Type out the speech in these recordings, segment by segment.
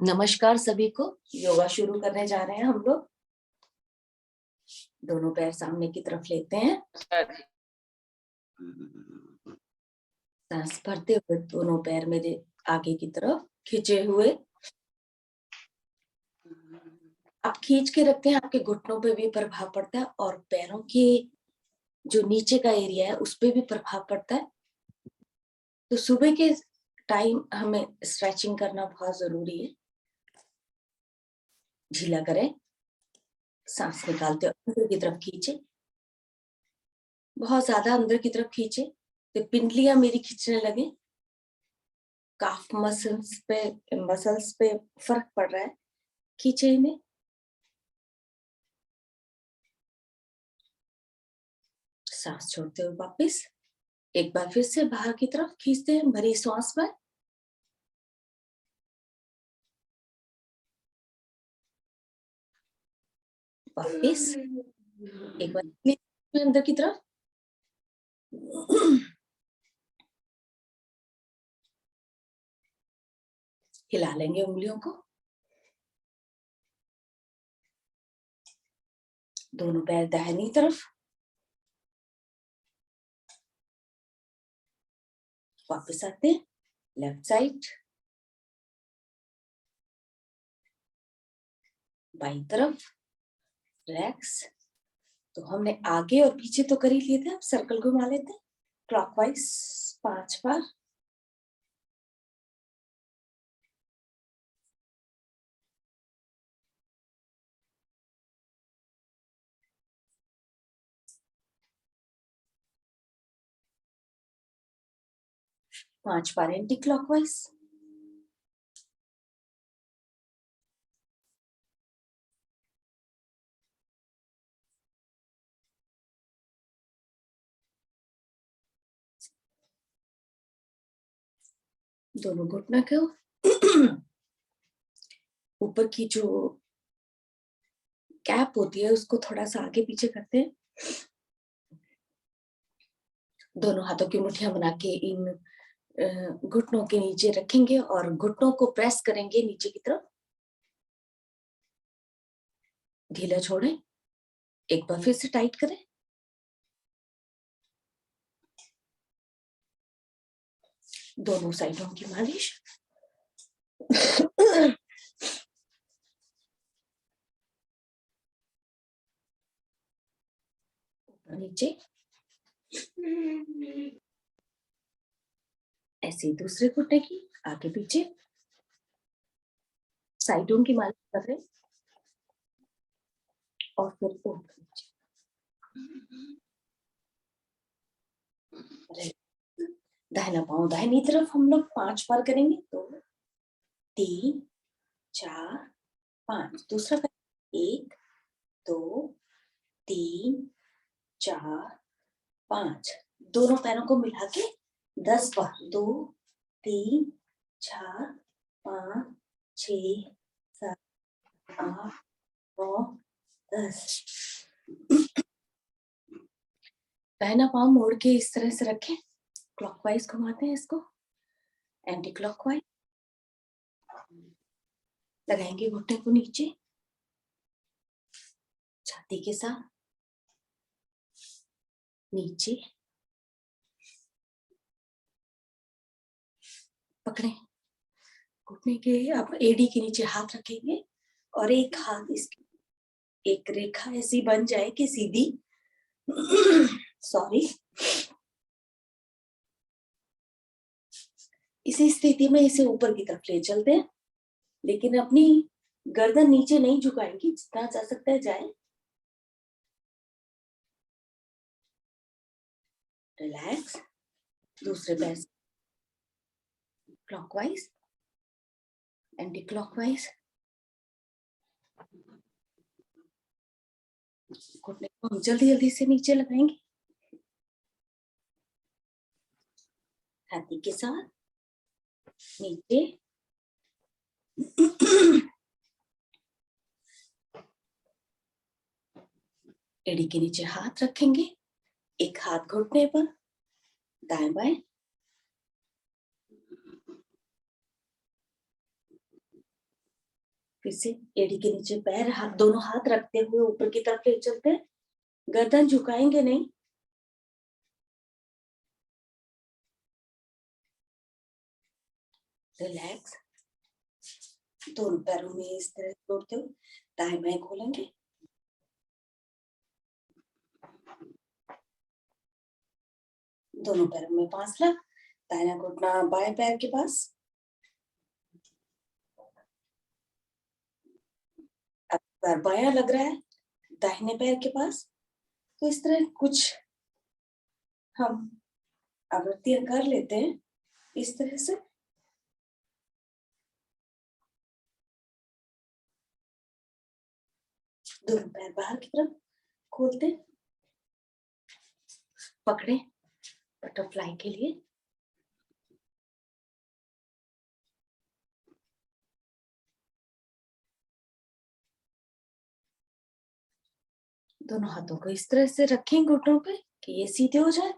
नमस्कार सभी को। योगा शुरू करने जा रहे हैं हम लोग। दोनों पैर सामने की तरफ लेते हैं, सांस भरते हुए दोनों पैर मेरे आगे की तरफ खींचे हुए। आप खींच के रखते हैं, आपके घुटनों पे भी प्रभाव पड़ता है और पैरों के जो नीचे का एरिया है उस पे भी प्रभाव पड़ता है। तो सुबह के टाइम हमें स्ट्रेचिंग करना बहुत जरूरी है। ढीला करें, सांस निकालते अंदर की तरफ खींचे, बहुत ज्यादा अंदर की तरफ खींचे तो पिंडलियां मेरी खींचने लगे। काफ मसल्स पे फर्क पड़ रहा है, खींचे इन्हें। सांस छोड़ते हुए वापस एक बार फिर से बाहर की तरफ खींचते हैं भरी श्वास में। वापस एक बार अंदर की तरफ। हिला लेंगे उंगलियों को। दोनों पैर दाहिनी तरफ, वापस आते हैं लेफ्ट साइड, बाईं तरफ रिलैक्स। तो हमने आगे और पीछे तो कर ही लिए थे, अब सर्कल घुमा लेते हैं क्लॉकवाइज 5 बार। पांच बार एंटी क्लॉकवाइज। दोनों घुटना को ऊपर की जो कैप होती है उसको थोड़ा सा आगे पीछे करते हैं। दोनों हाथों की मुट्ठियां बना के इन घुटनों के नीचे रखेंगे और घुटनों को प्रेस करेंगे नीचे की तरफ। ढीला छोड़ें, एक बार फिर से टाइट करें। दोनों साइडों की मालिश। नीचे ऐसे दूसरे घुटने की आगे पीछे साइडों की मालिश कर रहे और फिर ऊपर नीचे। दाहिना पांव दाहिनी तरफ हम लोग 5 बार करेंगे। 2 3 4 5। दूसरा 1 2 3 4 5। दोनों पैरों को मिला के 10 बार। 2 3 4 5 6 7 8 9 10। दाहिना पांव मोड़ के इस तरह से रखें, क्लॉकवाइज घुमाते हैं इसको, एंटी क्लॉकवाइज। लगाएंगे घुटने को नीचे छाती के साथ, नीचे पकड़े घुटने के। आप एडी के नीचे हाथ रखेंगे और एक हाथ इसकी एक रेखा ऐसी बन जाए कि सीधी सॉरी। इसी स्थिति में इसे ऊपर की तरफ ले चलते हैं, लेकिन अपनी गर्दन नीचे नहीं झुकाएंगे, जितना जा सकता है जाए। रिलैक्स। दूसरे पैर क्लॉकवाइज एंटी क्लॉकवाइज। घुटने को हम जल्दी जल्दी से नीचे लगाएंगे छाती के साथ, नीचे एड़ी के नीचे हाथ रखेंगे, एक हाथ घुटने पर, दाएं बाएं। फिर से एड़ी के नीचे पैर, दोनों हाथ रखते हुए ऊपर की तरफ ले चलते हैं, गर्दन झुकाएंगे नहीं। रिलैक्स। दोनों पैरों में इस तरह जोड़ते हुए दाएं बाएं खोलेंगे। दोनों पैरों में फासला, दाहिना घुटना बाएं पैर के पास। अब पैर बायां लग रहा है दाहिने पैर के पास, तो इस तरह कुछ हम आवृत्तियां कर लेते हैं इस तरह से। दोनों पैर बाहर की तरफ खोलते, पकड़े बटरफ्लाई के लिए। दोनों हाथों को इस तरह से रखें घुटनों पे कि ये सीधे हो जाए,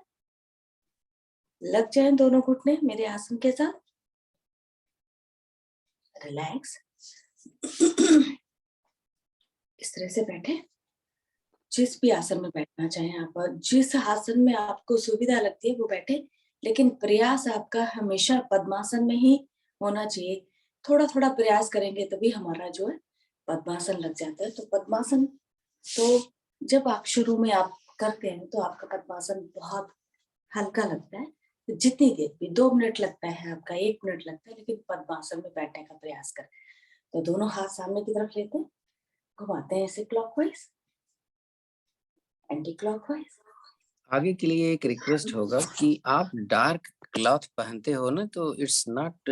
लग जाए दोनों घुटने मेरे आसन के साथ। रिलैक्स। इस तरह से बैठे, जिस भी आसन में बैठना चाहें आप, जिस आसन में आपको सुविधा लगती है वो बैठे, लेकिन प्रयास आपका हमेशा पद्मासन में ही होना चाहिए। थोड़ा थोड़ा प्रयास करेंगे तभी हमारा जो है पद्मासन लग जाता है। तो पद्मासन, तो जब आप शुरू में आप करते हैं तो आपका पद्मासन बहुत हल्का लगता है। तो जितनी देर भी, 2 मिनट लगता है आपका, 1 मिनट लगता है, लेकिन पद्मासन में बैठने का प्रयास करें। तो दोनों हाथ सामने की तरफ लेते हैं, घुमाते हैं ऐसे क्लॉकवाइज, एंटी क्लॉकवाइज। आगे के लिए एक रिक्वेस्ट होगा कि आप डार्क क्लॉथ पहनते हो ना, तो इट्स नॉट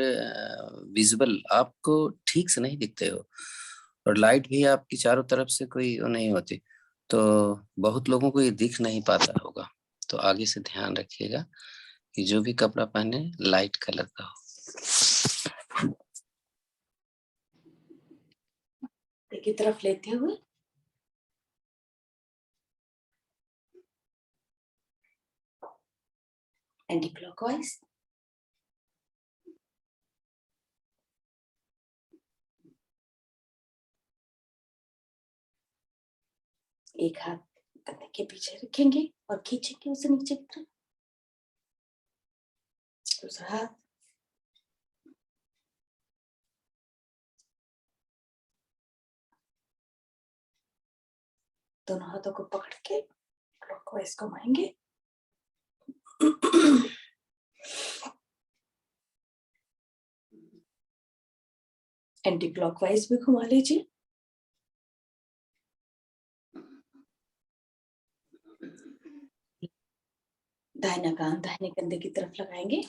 विजिबल, आपको ठीक से नहीं दिखते हो, और लाइट भी आपकी चारों तरफ से कोई वो नहीं होती, तो बहुत लोगों को ये दिख नहीं पाता होगा। तो आगे से ध्यान रखिएगा कि जो भी कपड़ा पहने लाइट कलर का हो। की तरफ लेते हुए एंटी क्लॉकवाइज। एक हाथ कंधे के पीछे रखेंगे और खींचेंगे उसे नीचे की तरफ। दूसरा हाथ, दोनों हाथों को पकड़ के क्लॉकवाइज घुमाएंगे। एंटी क्लॉकवाइज भी घुमा लीजिए। दाहिना कान दाहिने कंधे की तरफ लगाएंगे।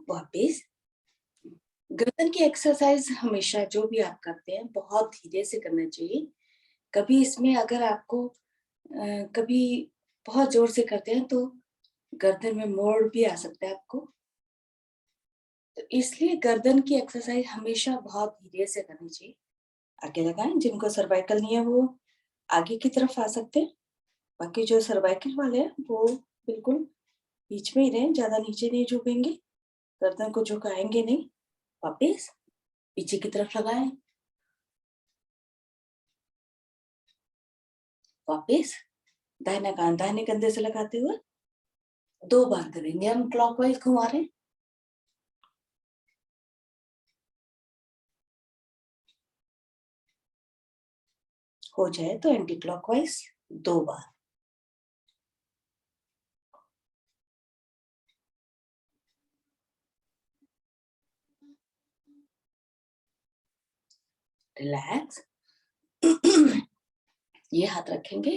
वापिस। गर्दन की एक्सरसाइज हमेशा जो भी आप करते हैं बहुत धीरे से करना चाहिए। कभी इसमें अगर आपको कभी बहुत जोर से करते हैं तो गर्दन में मोड़ भी आ सकता है आपको। तो इसलिए गर्दन की एक्सरसाइज हमेशा बहुत धीरे से करनी चाहिए। आगे लगाएं, जिनको सर्वाइकल नहीं है वो आगे की तरफ आ सकते हैं, बाकी जो सर्वाइकल वाले हैं वो बिल्कुल बीच में ही रहें, ज्यादा नीचे नहीं झुकेंगे, गर्दन को झुकाएंगे नहीं। वापिस पीछे की तरफ लगाएं। वापिस दाहिना कान दाहिने कंधे से लगाते हुए 2 बार करेंगे हम क्लॉकवाइज घुमा रहे हैं। हो जाए तो एंटी क्लॉकवाइज 2 बार। रिलैक्स। ये हाथ रखेंगे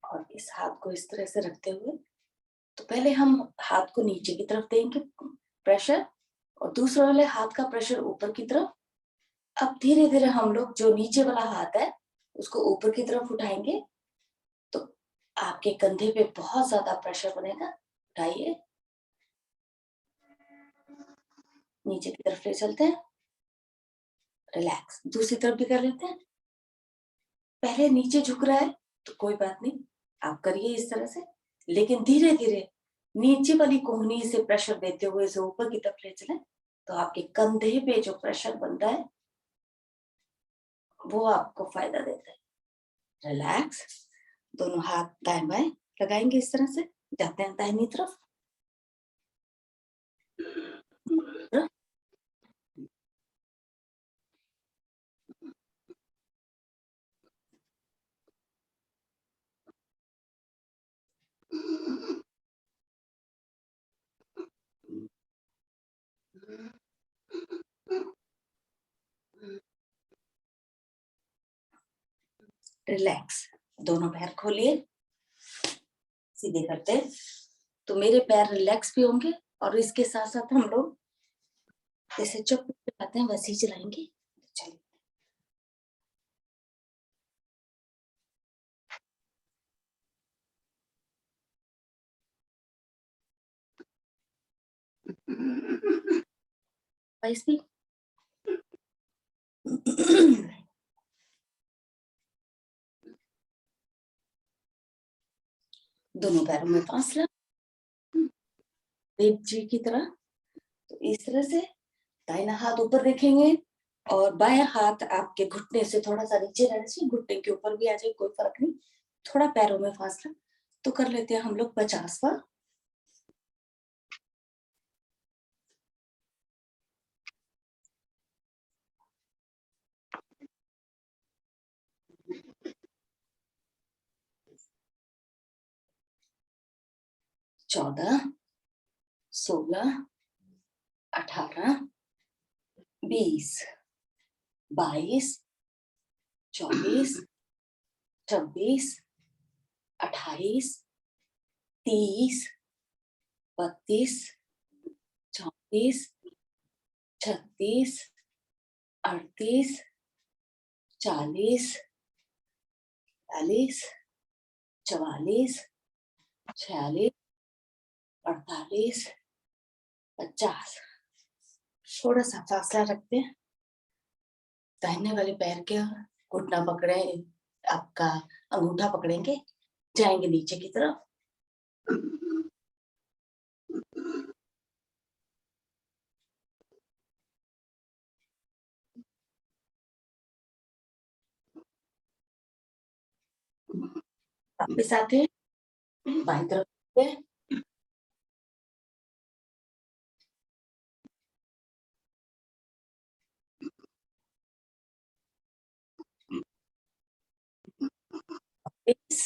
और इस हाथ को इस तरह से रखते हुए, तो पहले हम हाथ को नीचे की तरफ देंगे प्रेशर, और दूसरे वाले हाथ का प्रेशर ऊपर की तरफ। अब धीरे धीरे हम लोग जो नीचे वाला हाथ है उसको ऊपर की तरफ उठाएंगे, तो आपके कंधे पे बहुत ज्यादा प्रेशर बनेगा। उठाइए, नीचे की तरफ ले चलते हैं। रिलैक्स। दूसरी तरफ भी कर लेते हैं। पहले नीचे झुक रहा है तो कोई बात नहीं, आप करिए इस तरह से, लेकिन धीरे धीरे नीचे वाली कोहनी से प्रेशर देते हुए जो ऊपर की तरफ ले चले, तो आपके कंधे पे जो प्रेशर बन रहा है वो आपको फायदा देता है। रिलैक्स, दोनों हाथ दाएं बाएं लगाएंगे इस तरह से, जाते हैं दाहिनी तरफ, रिलैक्स, दोनों पैर खोलिए, सीधे करते हैं, तो मेरे पैर रिलैक्स भी होंगे और इसके साथ साथ हम लोग जैसे चुप चलाते हैं वैसे ही चलाएंगे। चलिए, वाइस भी दोनों पैरों में फासला, देव जी की तरह। तो इस तरह से दाहिना हाथ ऊपर देखेंगे और बायां हाथ आपके घुटने से थोड़ा सा नीचे रहना चाहिए, घुटने के ऊपर भी आ जाए कोई फर्क नहीं, थोड़ा पैरों में फासला। तो कर लेते हैं हम लोग 50 बार। चौदह, 16, 18, 20, 22, 24, 26, 28, 30, 32, 34, 36, 38, 40, 42, 44, 46, 48, 50। थोड़ा सा फासला रखते हैं, दाहिने वाले पैर के घुटना पकड़े, आपका अंगूठा पकड़ेंगे, जाएंगे नीचे की तरफ, वापिस आते हैं बाई तरफ पे, वापिस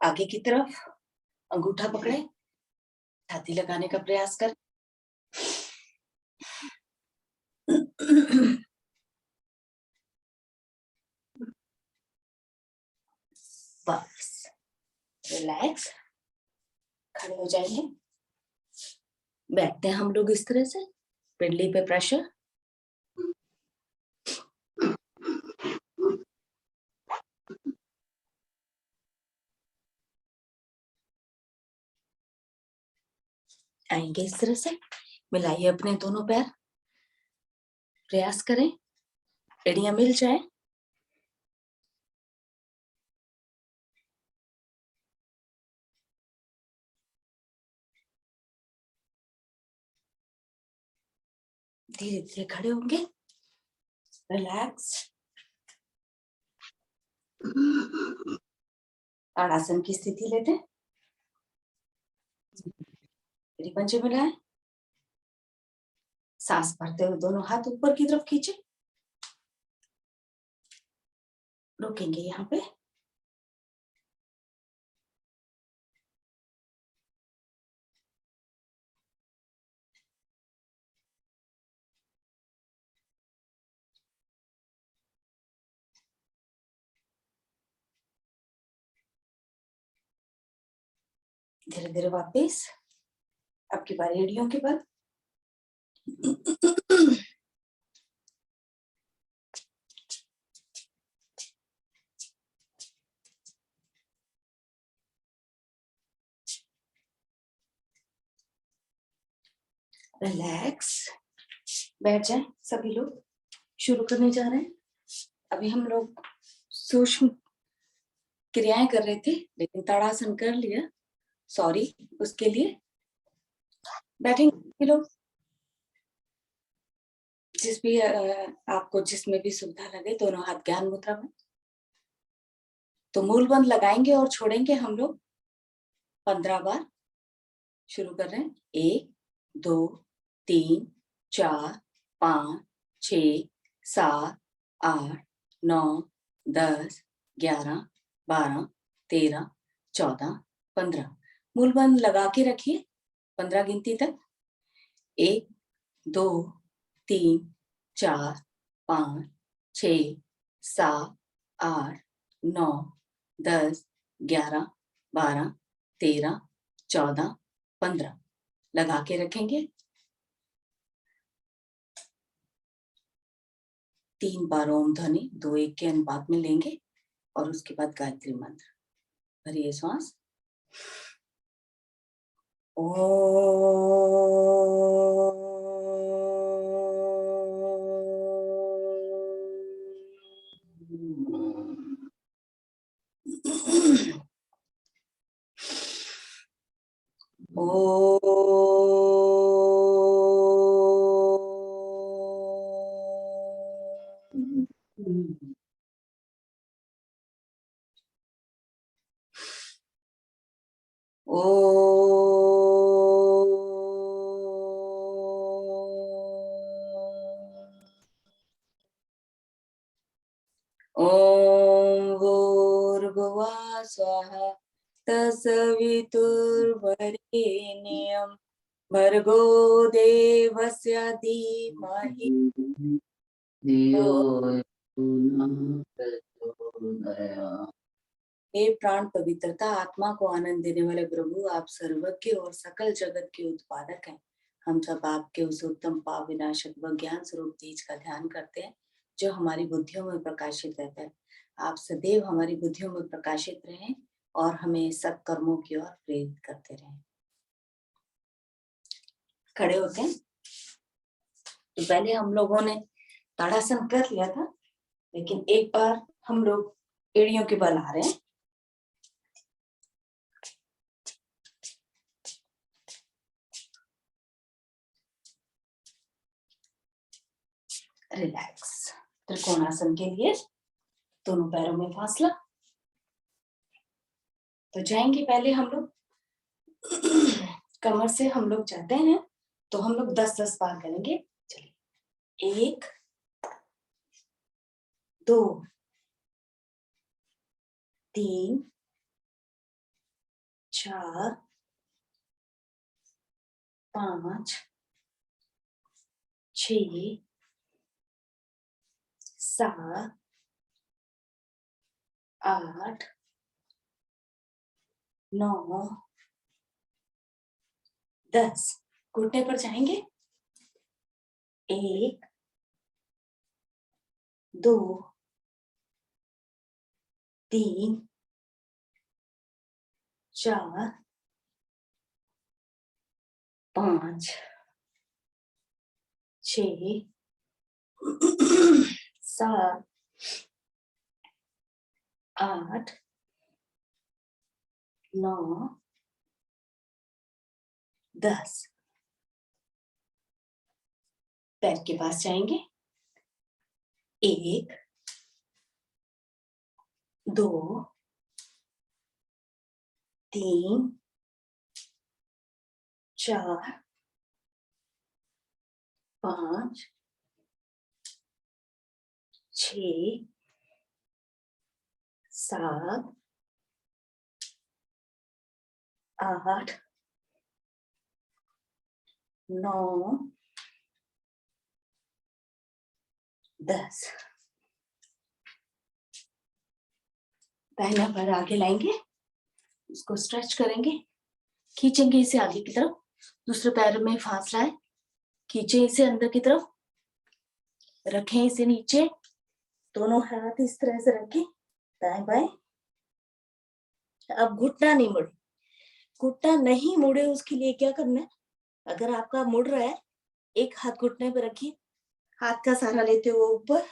आगे की तरफ, अंगूठा पकड़े, छाती लगाने का प्रयास कर, बस रिलैक्स, खड़े हो जाएंगे, बैठते हैं हम लोग इस तरह से, पिंडली पे प्रेशर, आएंगे इस तरह से, मिलाइए अपने दोनों पैर, प्रयास करें एड़ियां मिल जाए, धीरे धीरे खड़े होंगे, रिलैक्स, ताड़ासन की स्थिति लेते हैं, पंजे मिलाए, सांस भरते हुए दोनों हाथ ऊपर की तरफ खींचे, रोकेंगे यहाँ पे, धीरे धीरे वापस आपकी बारी एड़ियों के बल, रिलैक्स, बैठ जाए सभी लोग, शुरू करने जा रहे हैं। अभी हम लोग सूक्ष्म क्रियाएं कर रहे थे, लेकिन ताड़ासन कर लिया, सॉरी उसके लिए। बैठेंगे लोग, जिस भी आपको जिसमें भी सुविधा लगे, दोनों हाथ ज्ञान मुद्रा में। तो मूल बंद लगाएंगे और छोड़ेंगे हम लोग 15 बार। शुरू कर रहे हैं, 1 2 3 4 5 6 7 8 9 10 11 12 13 14 15। मूल बंद लगा के रखिए 15 गिनती तक। 1 2 3 4 5 6 7 8 9 10 11 12 13 14 15 लगा के रखेंगे। 3 बार ओम ध्वनि 2-1 के अनुपात में लेंगे और उसके बाद गायत्री मंत्र। भरिए श्वास। ओम भूर्भुवः स्वः तत्सवितुर्वरेण्यं भर्गो देवस्य धीमहि धियो यो न प्रचोदयात्। हे प्राण पवित्रता, आत्मा को आनंद देने वाले प्रभु, आप सर्वज्ञ और सकल जगत के उत्पादक हैं। हम सब आपके उस उत्तम पाप विनाशक व ज्ञान स्वरूप तेज का ध्यान करते हैं जो हमारी बुद्धियों में प्रकाशित रहता है। आप सदैव हमारी बुद्धियों में प्रकाशित रहें और हमें सत्कर्मों की ओर प्रेरित करते रहें। खड़े होते हैं। तो पहले हम लोगों ने ताड़ासन कर लिया था, लेकिन एक बार हम लोग एड़ियों के बल आ रहे हैं। रिलैक्स। त्रिकोणासन के लिए दोनों पैरों में फासला। तो जाएंगे पहले हम लोग कमर से हम लोग जाते हैं, तो हम लोग 10-10 बार करेंगे। चलिए, 1 2 3 4 5 6 7 8 9 10। घुटने पर जाएंगे। 1 2 3 4 5 6 7 8 9 10। पैर के पास जाएंगे। 1 2 3 4 5 6 7 8 9 10। दाहिना पैर आगे लाएंगे, इसको स्ट्रेच करेंगे, खींचेंगे इसे आगे की तरफ। दूसरे पैर में फासला है, खींचे इसे अंदर की तरफ, रखें इसे नीचे। दोनों हाथ इस तरह से रखें, दाएं बाएं। अब घुटना नहीं मुड़े, घुटना नहीं मुड़े उसके लिए क्या करना है? अगर आपका मुड़ रहा है, एक हाथ घुटने पर रखिए, हाथ का सहारा लेते हुए ऊपर,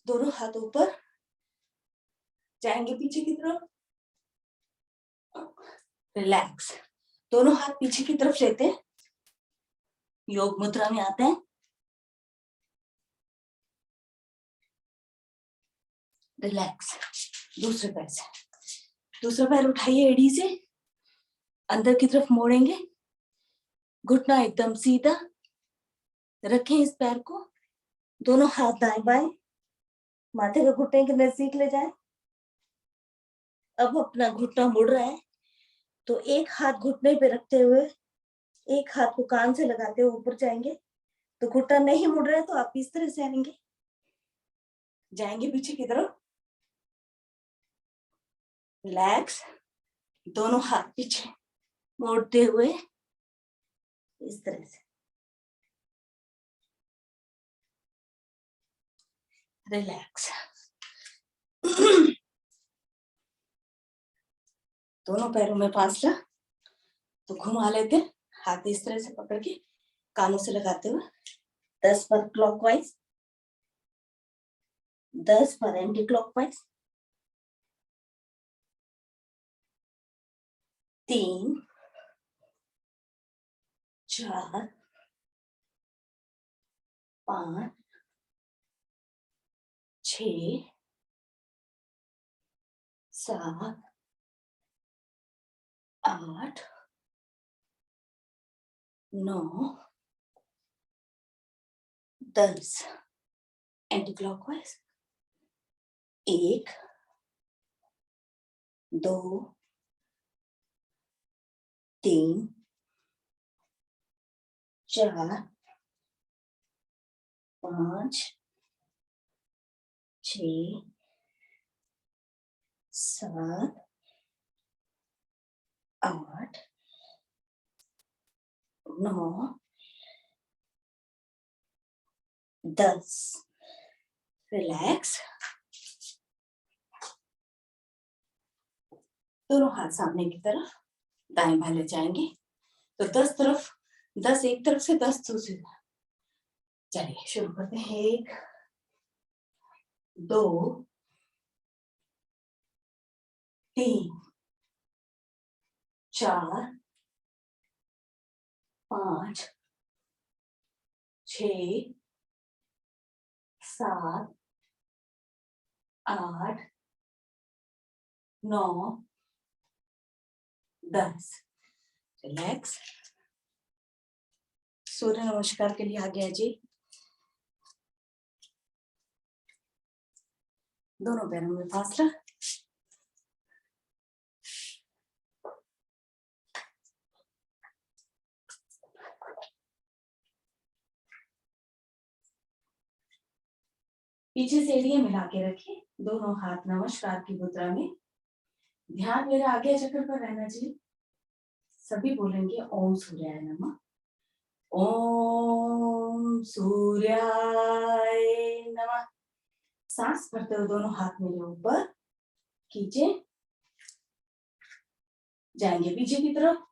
दोनों हाथ ऊपर, जाएंगे पीछे की तरफ, रिलैक्स, दोनों हाथ पीछे की तरफ लेते हैं, योग मुद्रा में आते हैं, रिलैक्स। दूसरे पैर से, दूसरा पैर उठाइए एड़ी से, अंदर की तरफ मोड़ेंगे, घुटना एकदम सीधा, रखें इस पैर को, दोनों हाथ दाएं बाएं, माथे को घुटने के नजदीक ले जाएं। अब अपना घुटना मुड़ रहा है तो एक हाथ घुटने पे रखते हुए एक हाथ को कान से लगाते हुए ऊपर जाएंगे। तो घुटना नहीं मुड़ रहा है तो आप इस तरह से आएंगे, जाएंगे पीछे की तरफ, रिलैक्स, दोनों हाथ पीछे मोड़ते हुए इस तरह से, रिलैक्स। दोनों पैरों में फासला, तो घुमा लेते हैं, हाथ इस तरह से पकड़ के कानों से लगाते हुए 10 पर क्लॉकवाइज, 10 पर anti clockwise, 3 4 5 6 7 8 9 10 anti clockwise, 1 2 3 4 5 6 7 8 9 10, relax, दोनों हाथ सामने की तरफ, दाएं बाएं ले जाएंगे। तो 10 तरफ, 10 एक तरफ से, 10 दूसरी तरफ। चलिए शुरू करते हैं, 1 2 3 4 5 6 7 8 9 10, रिलैक्स। सूर्य नमस्कार के लिए आ गया जी, दोनों पैरों में फासला, पीछे से एड़ियां मिला के रखिए, दोनों हाथ नमस्कार की मुद्रा में, ध्यान मेरा आगे चक्र पर रहना चाहिए। सभी बोलेंगे ओम सूर्याय नमः, ओम सूर्याय नमः। सांस भरते हुए दोनों हाथ मेरे ऊपर कीजिए, जाएंगे पीछे की तरफ,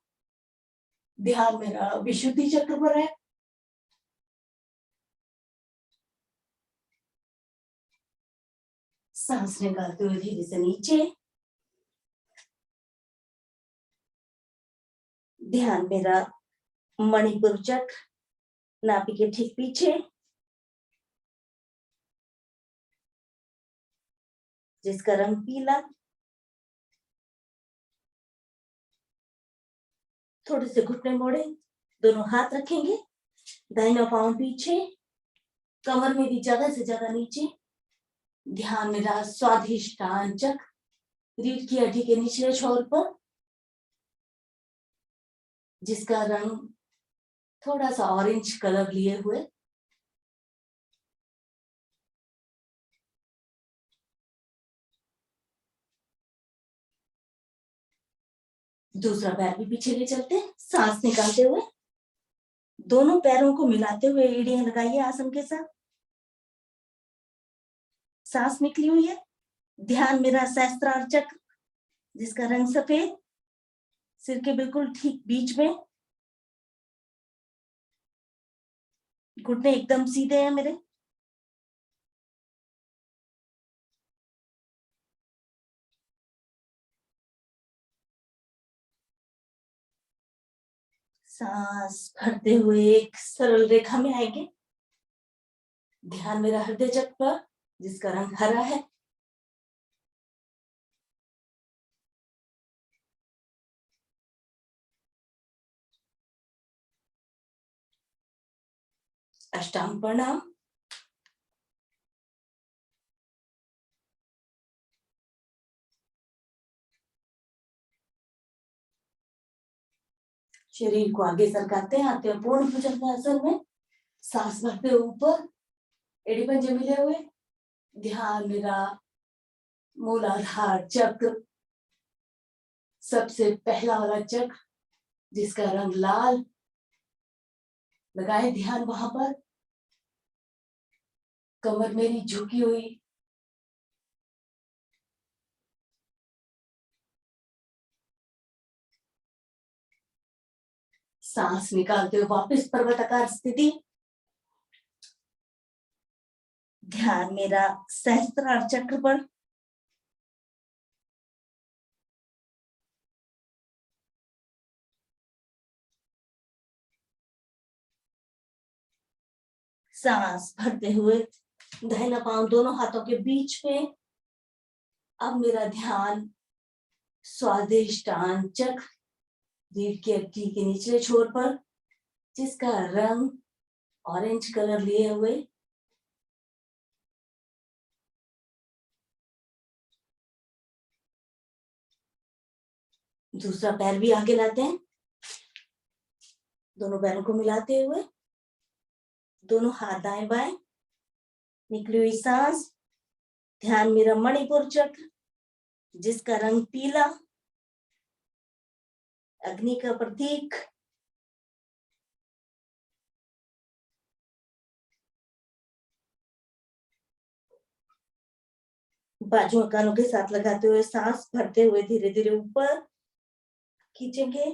ध्यान मेरा विशुद्धि चक्र पर है, सांस निकालते हुए धीरे से नीचे, ध्यान मेरा मणिपुर चक्र नाभि के ठीक पीछे, जिसका रंग पीला, थोड़े से घुटने मोड़े, दोनों हाथ रखेंगे, दाहिना पांव पीछे, कमर मेरी ज्यादा से ज्यादा नीचे, ध्यान मेरा स्वाधिष्ठान चक्र, रीढ़ की हड्डी के निचले छोर पर, जिसका रंग थोड़ा सा ऑरेंज कलर लिए हुए, दूसरा पैर भी पीछे ले चलते हैं, सांस निकालते हुए, दोनों पैरों को मिलाते हुए एड़ियां लगाइए आसन के साथ, सांस निकली हुई है, ध्यान मेरा सहस्त्रार चक्र, जिसका रंग सफेद, सिर के बिल्कुल ठीक बीच में, घुटने एकदम सीधे हैं मेरे, सांस भरते हुए एक सरल रेखा में आएंगे। ध्यान मेरा हृदय चक्र पर, जिसका रंग हरा है। अष्टांग प्रणाम। शरीर को आगे सरकाते हैं, आते हैं पूर्ण भुजंगासन में। सांस भरते हुए ऊपर, एड़ी पंजे मिले हुए। ध्यान मेरा मूलाधार चक्र, सबसे पहला वाला चक्र जिसका रंग लाल, लगाए ध्यान वहां पर। कमर मेरी झुकी हुई, सांस निकालते हुए वापस पर्वताकार स्थिति। ध्यान मेरा सहस्त्रार चक्र पर। सांस भरते हुए दाहिना पांव दोनों हाथों के बीच में। अब मेरा ध्यान स्वादिष्टान चक्र, रीढ़ की हड्डी के निचले छोर पर, जिसका रंग ऑरेंज कलर लिए हुए। दूसरा पैर भी आगे लाते हैं, दोनों पैरों को मिलाते हुए। दोनों हाथ दाएं बाएं, निकली हुई सांस। ध्यान मेरा मणिपुर चक्र, जिसका रंग पीला, अग्नि का प्रतीक। बाजुओं कानों के साथ लगाते हुए सांस भरते हुए धीरे धीरे ऊपर खींचेंगे।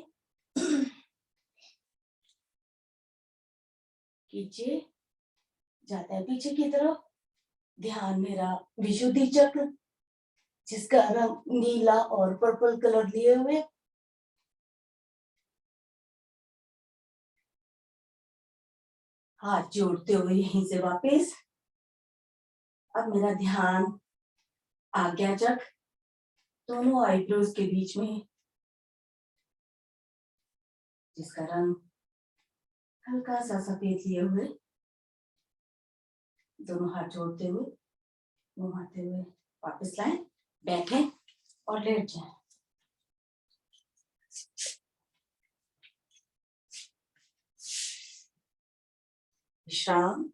खींचे, जाता है पीछे की तरफ। ध्यान मेरा विशुद्धि चक्र, जिसका रंग नीला और पर्पल कलर लिए हुए। हाथ जोड़ते हुए यहीं से वापस। अब मेरा ध्यान आज्ञा चक्र, दोनों आईब्रोज के बीच में, जिसका रंग हल्का सा सफेद लिए हुए। दोनों हाथ जोड़ते हुए, घुमाते हुए वापस लाएं, बैठे और लेट जाएं। विश्राम।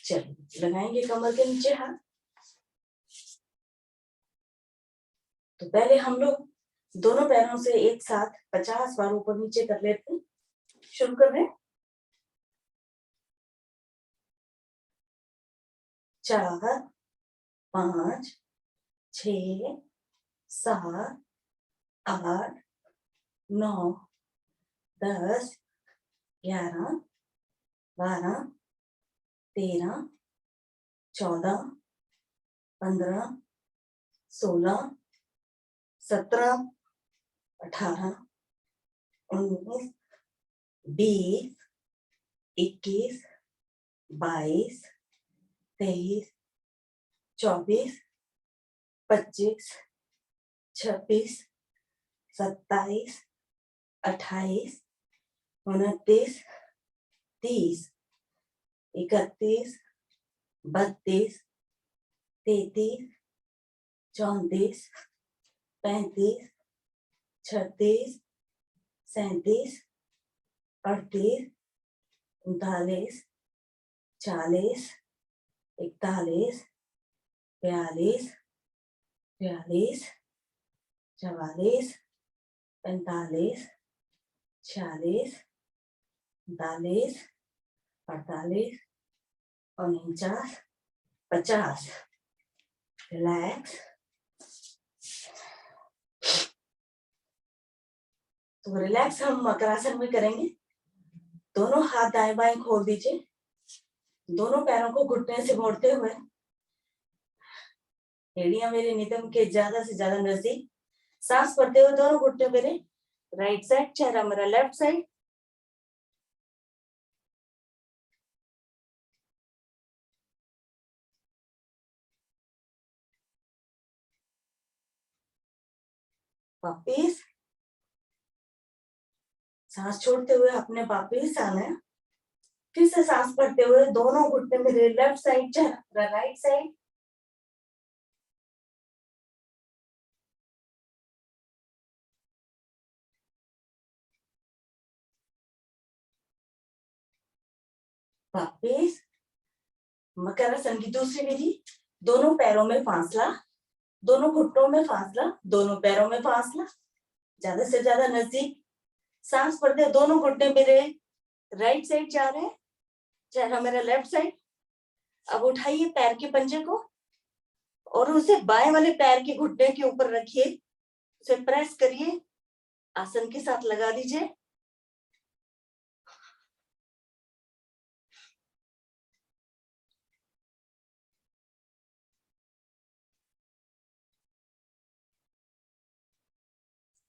चलिए, लगाएंगे कमर के नीचे हाथ। तो पहले हम लोग दोनों पैरों से एक साथ 50 बार ऊपर नीचे कर लेते हैं। शुरू कर रहे हैं। 4, 5, 6, 7, 8, 9, 10, 11, 12, 13, 14, 15, 16, 17, 18, 19, 20, 21, 22, 23, 24, 25, 26, 27, 28, 29, 30, 31, 32, 33, 34, 35, 36, 37, 38, 39, 40, 41, 42, 43, 44, 45, 46, 47, 48, 49, 50। रिलैक्स। तो रिलैक्स हम मकरासन में करेंगे। दोनों हाथ दाएं बाएं खोल दीजिए। दोनों पैरों को घुटने से मोड़ते हुए एड़ियां मेरे नितंब के ज्यादा से ज्यादा नजदीक, सांस भरते हुए दोनों घुटने मेरे राइट साइड, चेहरा मेरा लेफ्ट साइड। वापिस सांस छोड़ते हुए अपने वापिस आना है। फिर से सांस भरते हुए दोनों घुटने मेरे लेफ्ट साइड, चेहरा राइट साइड। वापिस मकरासन की दूसरी विधि, दोनों पैरों में फासला, दोनों घुटनों में फासला, दोनों पैरों में फासला, ज्यादा से ज्यादा नजदीक। सांस भरते दोनों घुटने मेरे राइट साइड जा रहे हैं, चेहरा मेरा लेफ्ट साइड। अब उठाइए पैर के पंजे को और उसे बाएं वाले पैर के घुटने के ऊपर रखिए, उसे प्रेस करिए, आसन के साथ लगा दीजिए।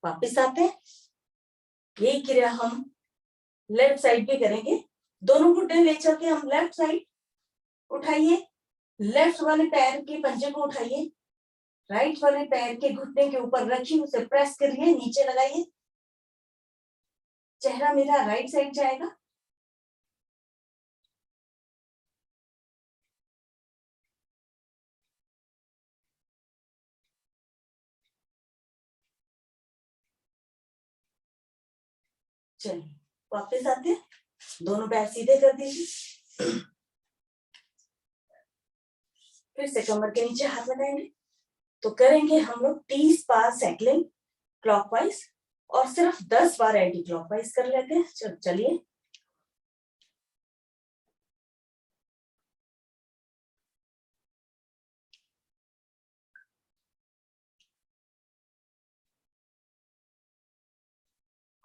वापिस आते हैं, यही क्रिया हम लेफ्ट साइड भी करेंगे। दोनों घुटने ले चल के हम लेफ्ट साइड उठाइए, लेफ्ट वाले पैर के पंजे को उठाइए, राइट वाले पैर के घुटने के ऊपर रखिए, उसे प्रेस करिए, नीचे लगाइए, चेहरा मेरा राइट साइड जाएगा। चलिए वापस आते हैं, दोनों पैर सीधे कर दीजिए, फिर से कमर के नीचे हाथ लगाएंगे। तो करेंगे हम लोग 30 बार साइकिलिंग क्लॉकवाइज और सिर्फ 10 बार एंटी क्लॉकवाइज कर लेते हैं। चलिए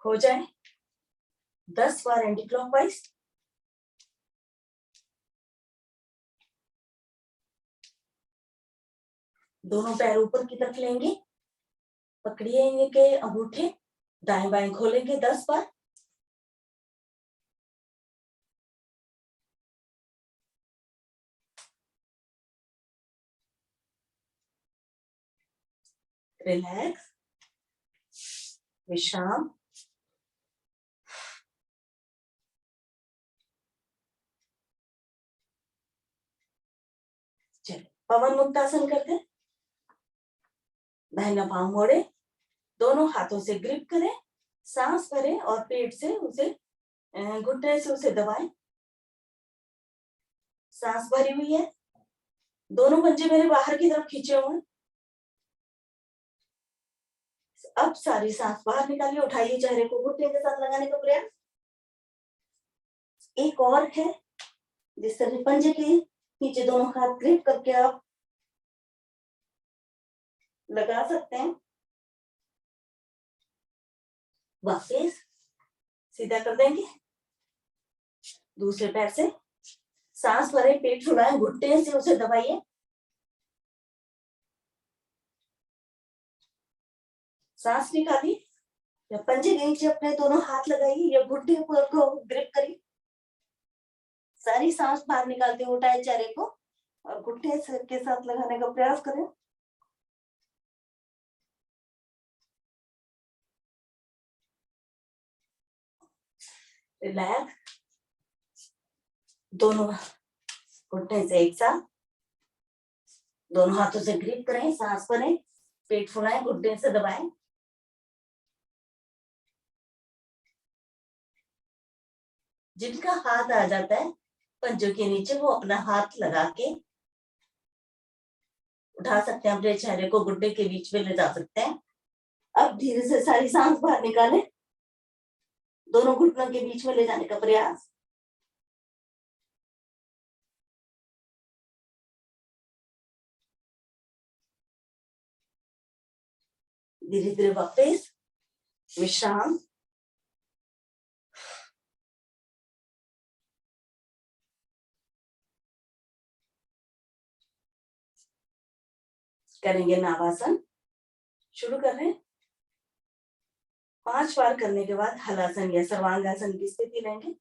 हो जाए 10 बार एंटी क्लॉकवाइज। दोनों पैर ऊपर की तरफ लेंगे, पकड़िए के अंगूठे, दाएं बाएं खोलेंगे 10 बार। रिलैक्स, विश्राम। चलिए पवन मुक्तासन करते हैं। दाहिना पांव मोड़े, दोनों हाथों से ग्रिप करें, सांस भरें और पेट से उसे घुटने से उसे दबाएं। सांस भरी हुई है, दोनों पंजे मेरे बाहर की तरफ खींचे हुए। अब सारी सांस बाहर निकालिए, उठाइए, चेहरे को घुटने के साथ लगाने का प्रयास। एक और है, जिस तरह पंजे के नीचे दोनों हाथ ग्रिप करके आप लगा सकते हैं। वापिस सीधा कर देंगे, दूसरे पैर से सांस भरे, पेट फुलाए, घुटने से उसे दबाइए, सांस निकालिए या पंजे के नीचे अपने दोनों हाथ लगाइए या घुटने को ग्रिप करिए। सारी सांस बाहर निकालते हुए उठाए चेहरे को और घुटने के साथ लगाने का प्रयास करें। रिलैक्स, दोनों घुटने से एक साथ, दोनों हाथों से ग्रिप करें, सांस भरें, पेट फुलाएं, घुटने से दबाएं। जिनका हाथ आ जाता है पंजों के नीचे, वो अपना हाथ लगा के उठा सकते हैं, अपने चेहरे को घुटने के बीच में ले जा सकते हैं। अब धीरे से सारी सांस बाहर निकालें, दोनों घुटनों के बीच में ले जाने का प्रयास। धीरे धीरे वापस विश्राम। करेंगे नावासन। शुरू कर रहे हैं। 5 बार करने के बाद हलासन या सर्वांगासन की स्थिति लेंगे।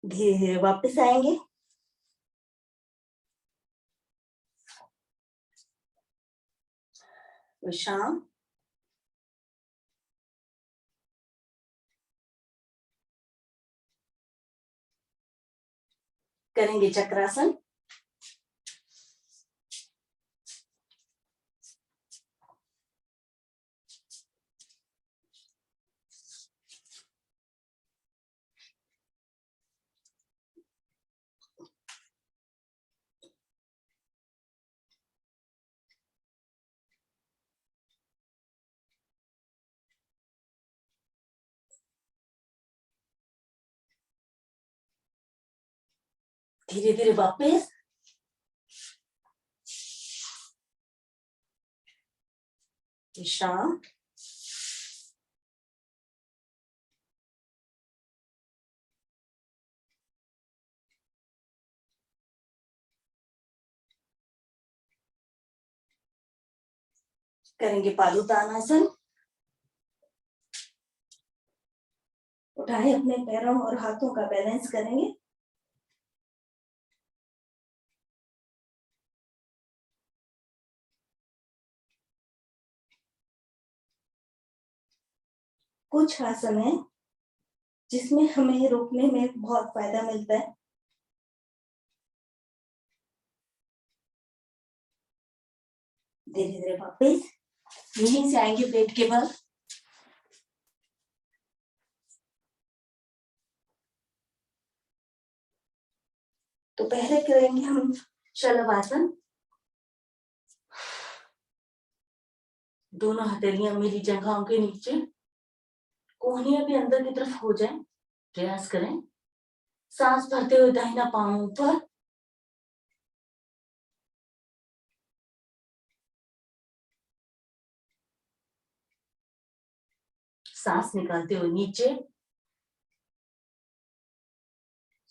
धीरे धीरे वापस आएंगे। विश्राम। करेंगे चक्रासन। धीरे धीरे वापस। विश्राम। करेंगे पादुतानासन। उठाए अपने पैरों और हाथों का बैलेंस करेंगे। कुछ आसन है जिसमें हमें रुकने में बहुत फायदा मिलता है। धीरे धीरे वापस। यहीं से आएंगे पेट के बल। तो पहले करेंगे हम शलभासन। दोनों हथेलियां मेरी जंघाओं के नीचे, कोहनियां भी अंदर की तरफ हो जाए, प्रयास करें। सांस भरते हुए दाहिना पांव ऊपर, सांस निकालते हुए नीचे,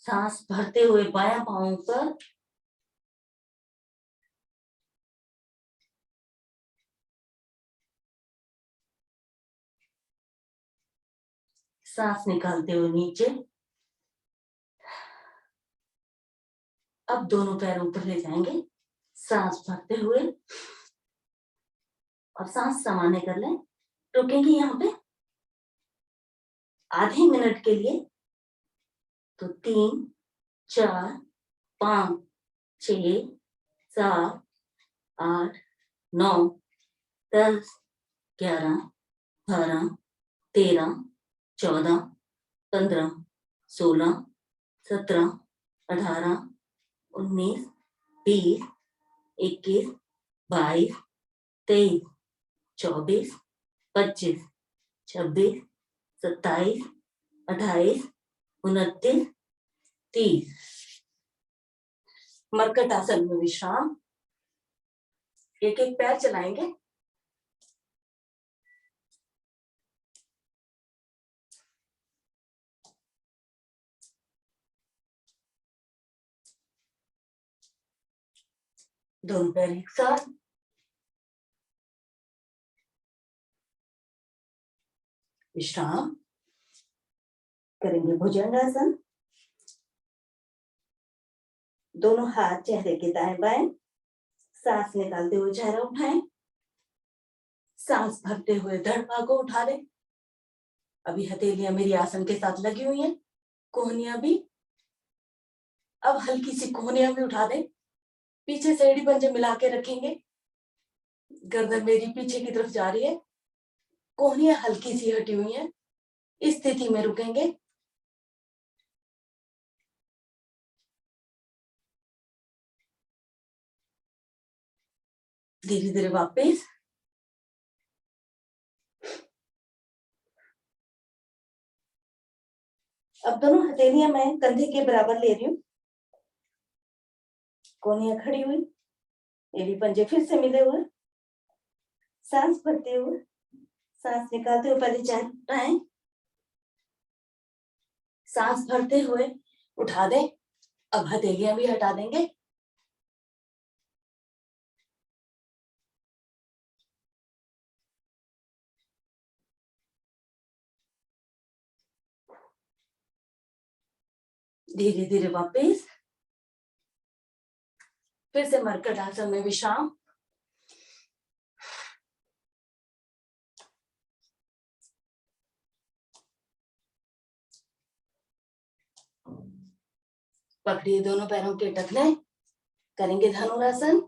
सांस भरते हुए बायां पांव ऊपर, सांस निकालते हुए नीचे। अब दोनों पैर ऊपर ले जाएंगे, सांस भरते हुए और सांस सामान्य कर लें। रुकेंगे यहाँ पे आधे मिनट के लिए। तो 3, 4, 5, 6, 7, 8, 9, 10, 11, 12, 13, 14, 15, 16, 17, 18, 19, 20, 21, 22, 23, 24, 25, 26, 27, 28, 29, 30। मरकट आसन में विश्राम। एक एक पैर चलाएंगे। दोनों पैर एक साथ। विश्राम। करेंगे भुजंगासन। दोनों हाथ चेहरे के दाएं बाएं, सांस निकालते हुए चेहरा उठाएं, सांस भरते हुए धड़ भाग को उठा दें। अभी हथेलियां मेरी आसन के साथ लगी हुई हैं, कोहनियां भी। अब हल्की सी कोहनियां भी उठा दें, पीछे से एड़ी पंजे मिला के रखेंगे, गर्दन मेरी पीछे की तरफ जा रही है, कोहनियां हल्की सी हटी हुई हैं, इस स्थिति में रुकेंगे। धीरे धीरे वापस। अब दोनों हथेलियां मैं कंधे के बराबर ले रही हूँ, कोहनियां खड़ी हुई, एड़ी पंजे फिर से मिले हुए, सांस भरते हुए, सांस निकालते हुए पहले चेहरा उठाएं, सांस भरते हुए उठा दें। अब हथेलियां भी हटा देंगे। धीरे धीरे वापस। फिर से मरकट आसन में विश्राम। पकड़िए दोनों पैरों के टखने, करेंगे धनुरासन।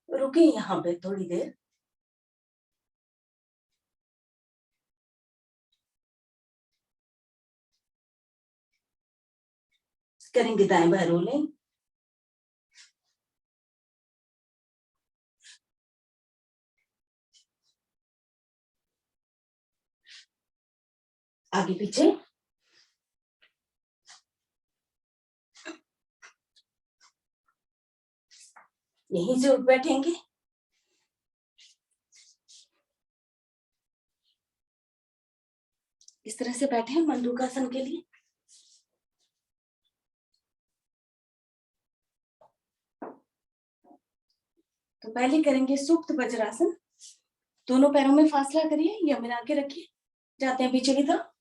रुके यहाँ पे थोड़ी देर। करेंगे दाएं बाएं रोलिंग। आगे पीछे। यहीं से उठ बैठेंगे। इस तरह से बैठे मंडूकासन के लिए। तो पहले करेंगे सुप्त वज्रासन। दोनों पैरों में फासला करिए या मिला के रखिए, जाते हैं पीछे की तरफ।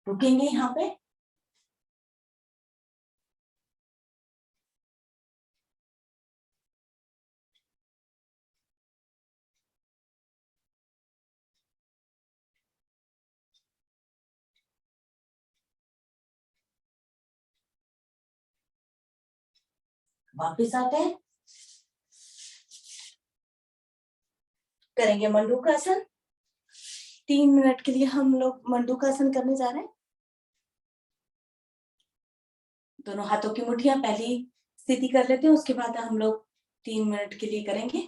रुकेंगे यहाँ पे। वापिस आते हैं, करेंगे मंडूकासन। 3 मिनट के लिए हम लोग मंडूकासन करने जा रहे हैं। दोनों हाथों की मुट्ठियां पहली स्थिति कर लेते हैं, उसके बाद हम लोग 3 मिनट के लिए करेंगे।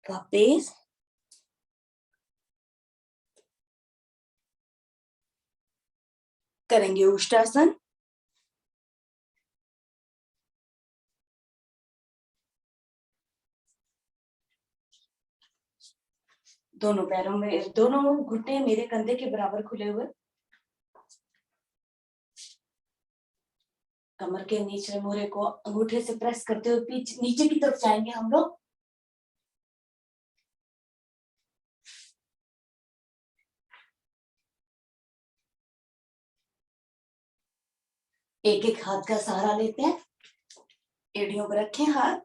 वापस करेंगे उष्टासन। दोनों पैरों में, दोनों घुटने मेरे कंधे के बराबर खुले हुए। कमर के नीचे मोरे को अंगूठे से प्रेस करते हुए पीछे नीचे की तरफ जाएंगे हम लोग। एक एक हाथ का सहारा लेते हैं, एड़ियों पर रखें हाथ।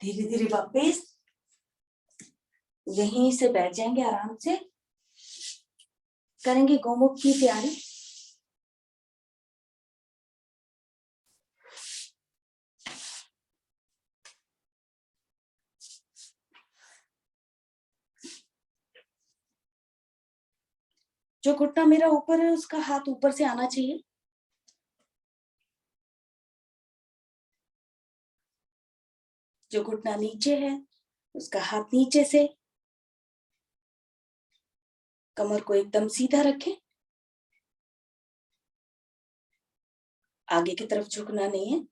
धीरे धीरे वापस यहीं से बैठ जाएंगे, आराम से करेंगे गोमुख की तैयारी। जो घुटना मेरा ऊपर है उसका हाथ ऊपर से आना चाहिए। जो घुटना नीचे है उसका हाथ नीचे से। कमर को एकदम सीधा रखें, आगे की तरफ झुकना नहीं है।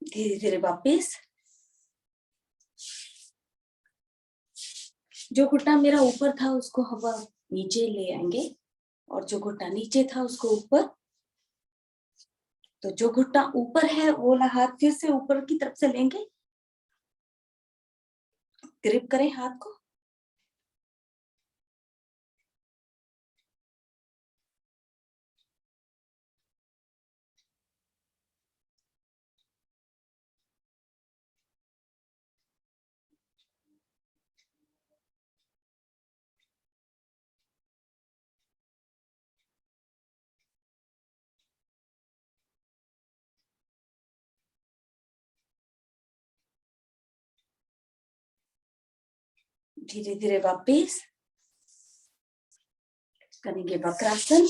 धीरे धीरे वापस। जो घुटना मेरा ऊपर था उसको हवा नीचे ले आएंगे और जो घुटना नीचे था उसको ऊपर। तो जो घुटना ऊपर है वो वाला हाथ फिर से ऊपर की तरफ से लेंगे, ग्रिप करें हाथ को। धीरे धीरे वापस करेंगे वक्रासन।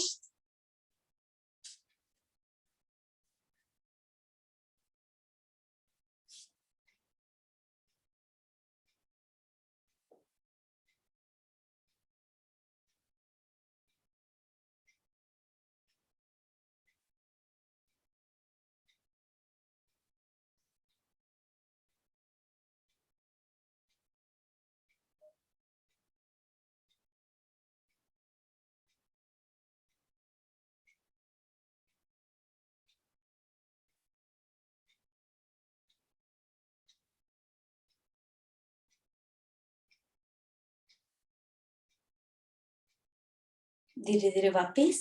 धीरे धीरे वापस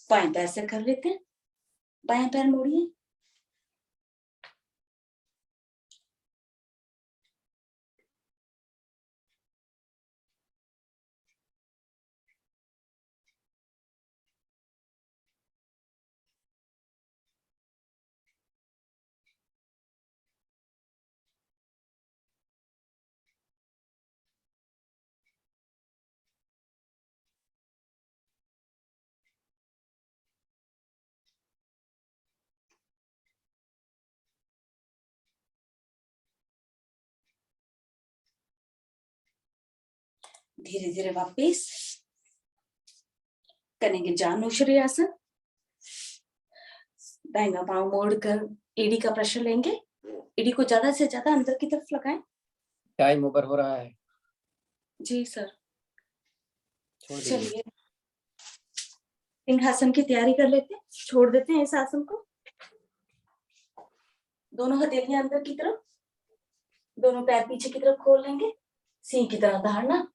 बाएं पैर से कर लेते हैं। बाएं पैर मोड़िए। धीरे धीरे वापस करेंगे जानुश्री आसन। दाहिना पांव मोड़कर एड़ी का प्रेशर लेंगे, एड़ी को ज्यादा से ज्यादा अंदर की तरफ लगाएं। टाइम ओवर हो रहा है। जी सर। छोड़ दीजिए। चलिए सिंहासन की तैयारी कर लेते हैं, छोड़ देते हैं इस आसन को। दोनों हथेलियां अंदर की तरफ। दोनों पैर पीछे की तरफ खोल लेंगे, सिंह की तरह धारना।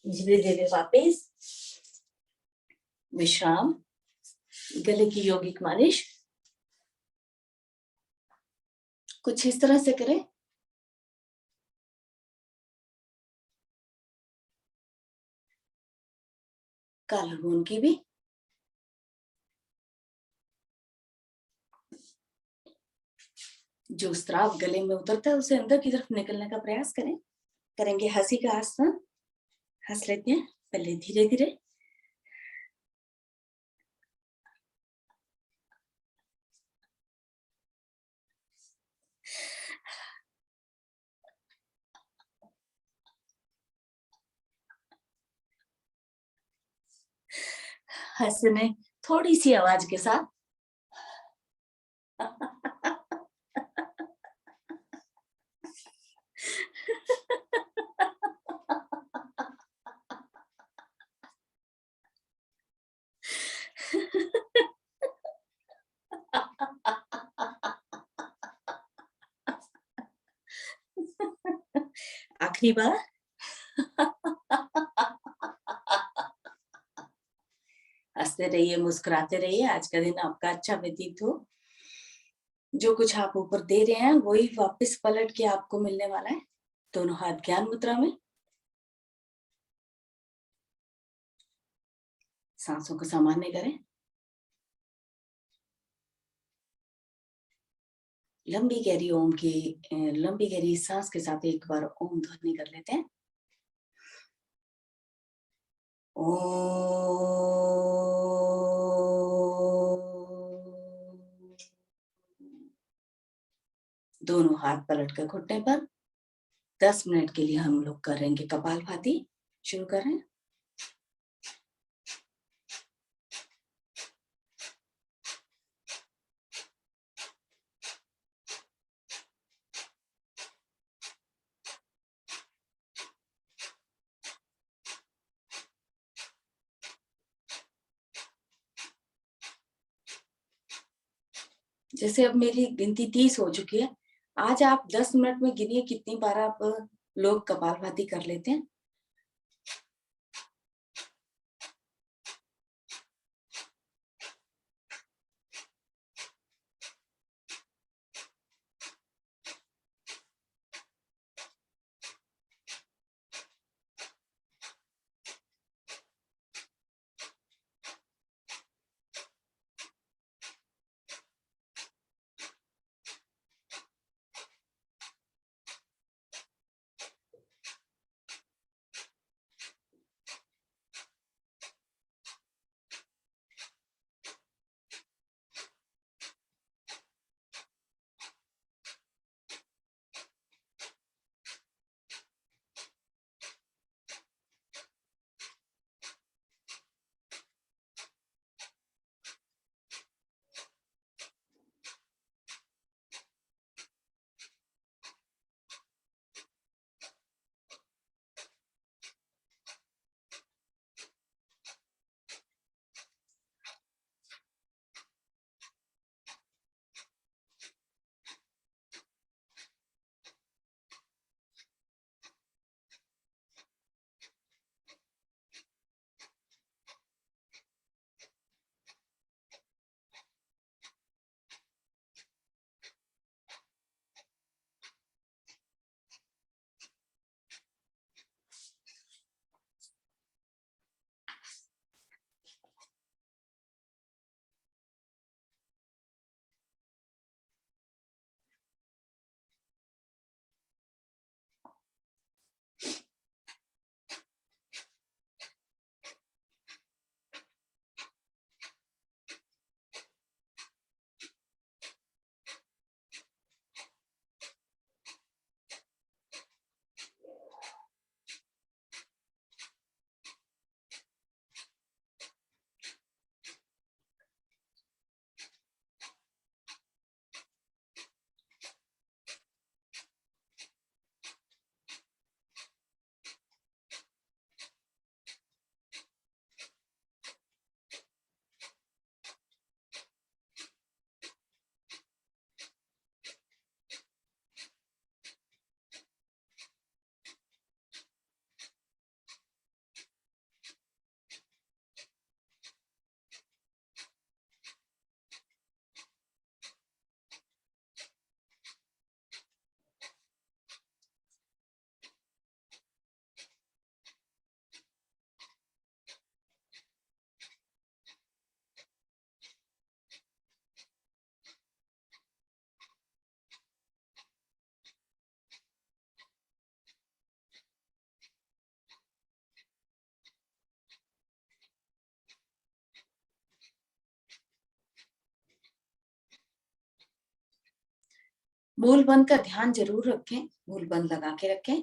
धीरे धीरे वापस विश्राम, गले की यौगिक मालिश कुछ इस तरह से करें। कॉलरबोन की भी। जो स्राव गले में उतरता है उसे अंदर की तरफ निकलने का प्रयास करें। करेंगे हंसी का आसन, हंस लेते हैं पहले धीरे धीरे। हंसने थोड़ी सी आवाज के साथ। आखिरी बार। हंसते रहिए, मुस्कुराते रहिए। आज का दिन आपका अच्छा व्यतीत हो। जो कुछ आप ऊपर दे रहे हैं वही वापस पलट के आपको मिलने वाला है। दोनों हाथ ज्ञान मुद्रा में। सांसों को सामान्य करें। लंबी गहरी ओम की लंबी गहरी सांस के साथ एक बार ओम ध्वनि कर लेते हैं। दोनों हाथ पलट कर घुटने पर 10 मिनट के लिए हम लोग करेंगे कपालभाति। शुरू करें। जैसे अब मेरी गिनती 30 हो चुकी है। आज आप 10 मिनट में गिनिए कितनी बार आप लोग कपालभाति कर लेते हैं। मूल बंद का ध्यान जरूर रखें, मूल बंद लगा के रखें।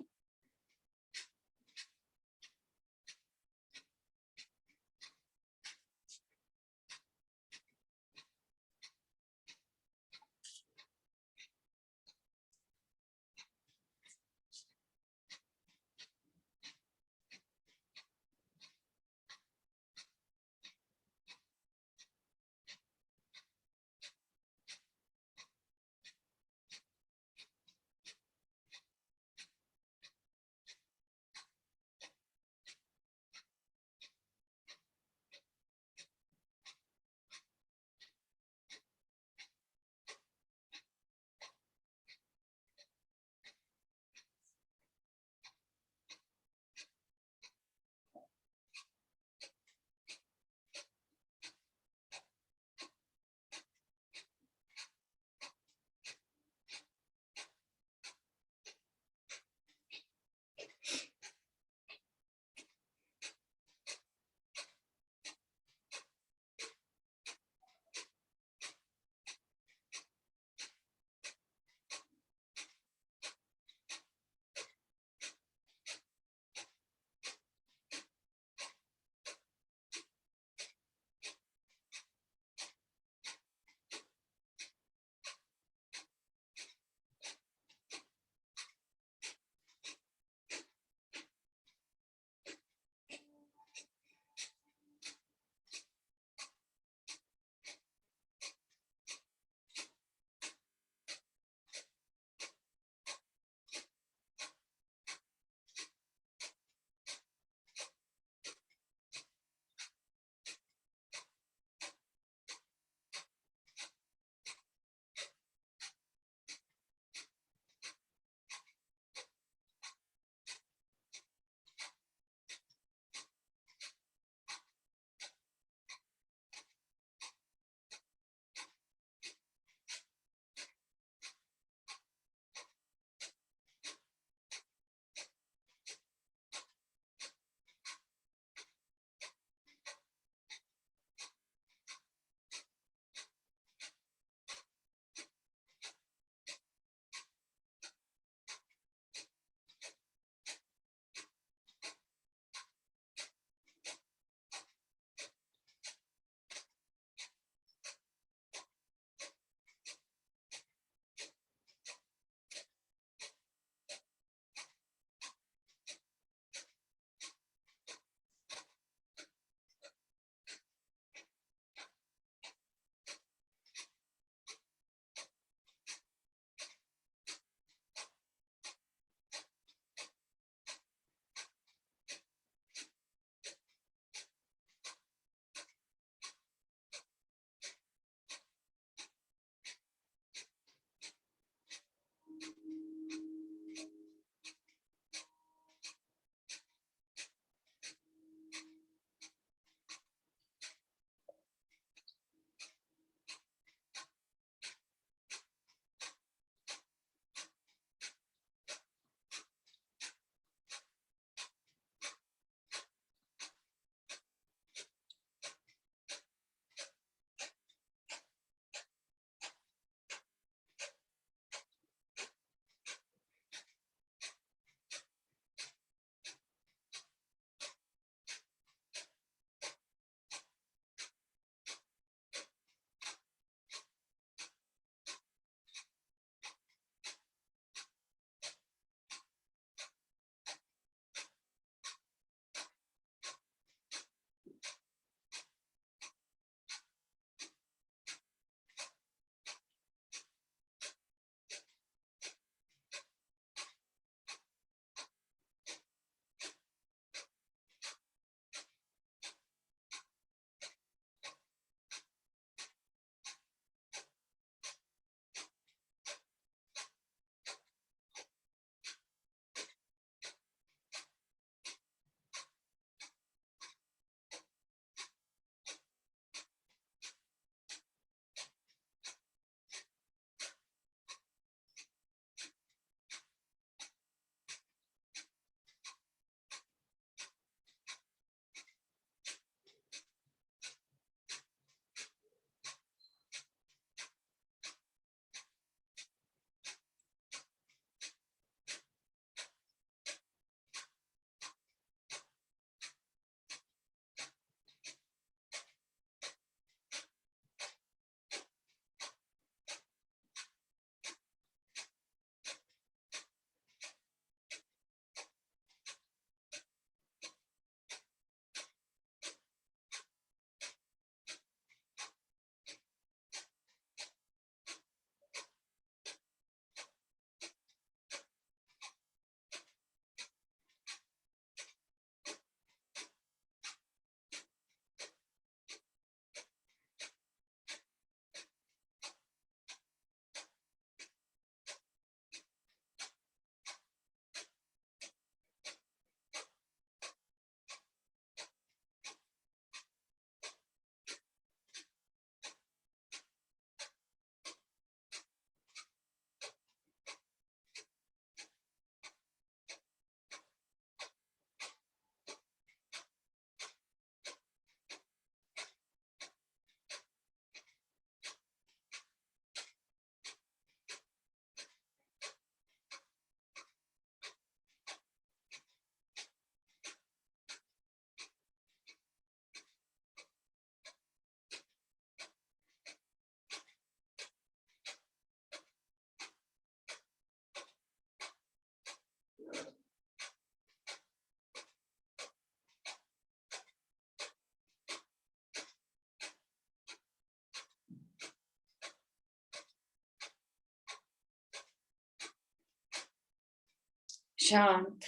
शांत।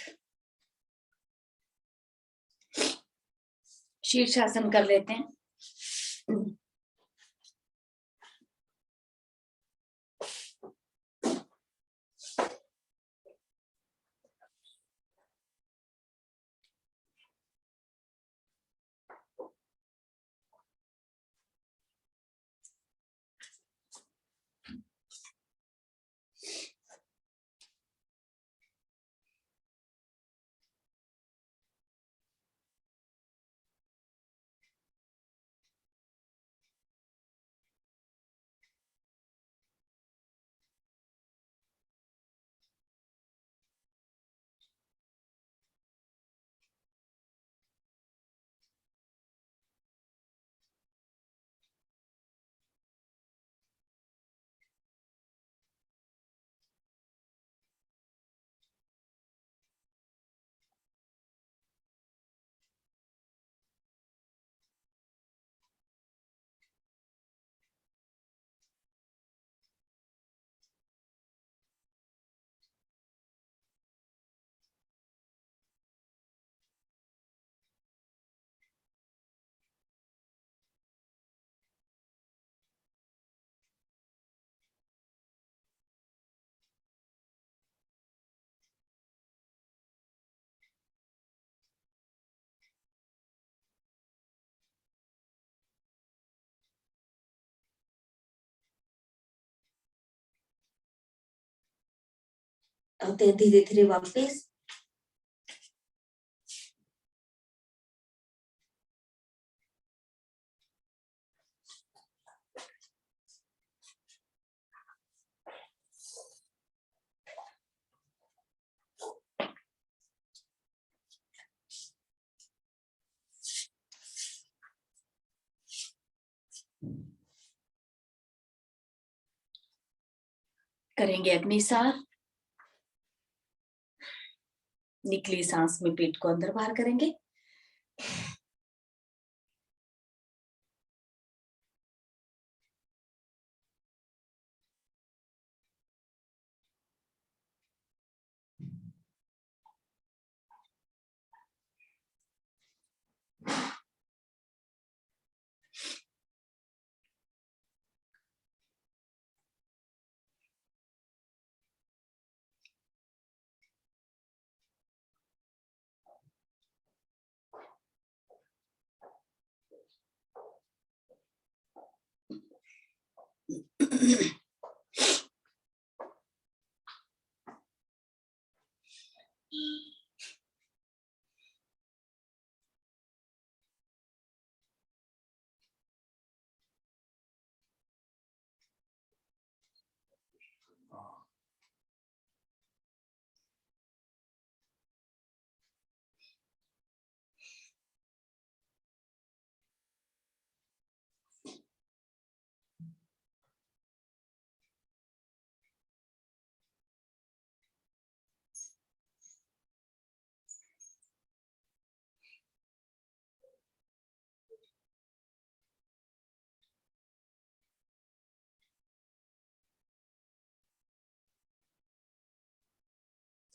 शीर्षासन कर लेते हैं। आते धीरे धीरे वापस। करेंगे अग्निसार। निकली सांस में पेट को अंदर बाहर करेंगे।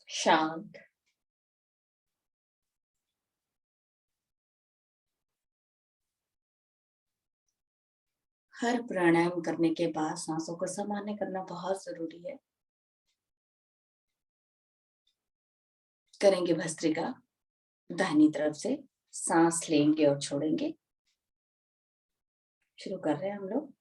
शांत। हर प्राणायाम करने के बाद सांसों को सामान्य करना बहुत जरूरी है। करेंगे भस्त्रिका। दाहिनी तरफ से सांस लेंगे और छोड़ेंगे। शुरू कर रहे हैं हम लोग।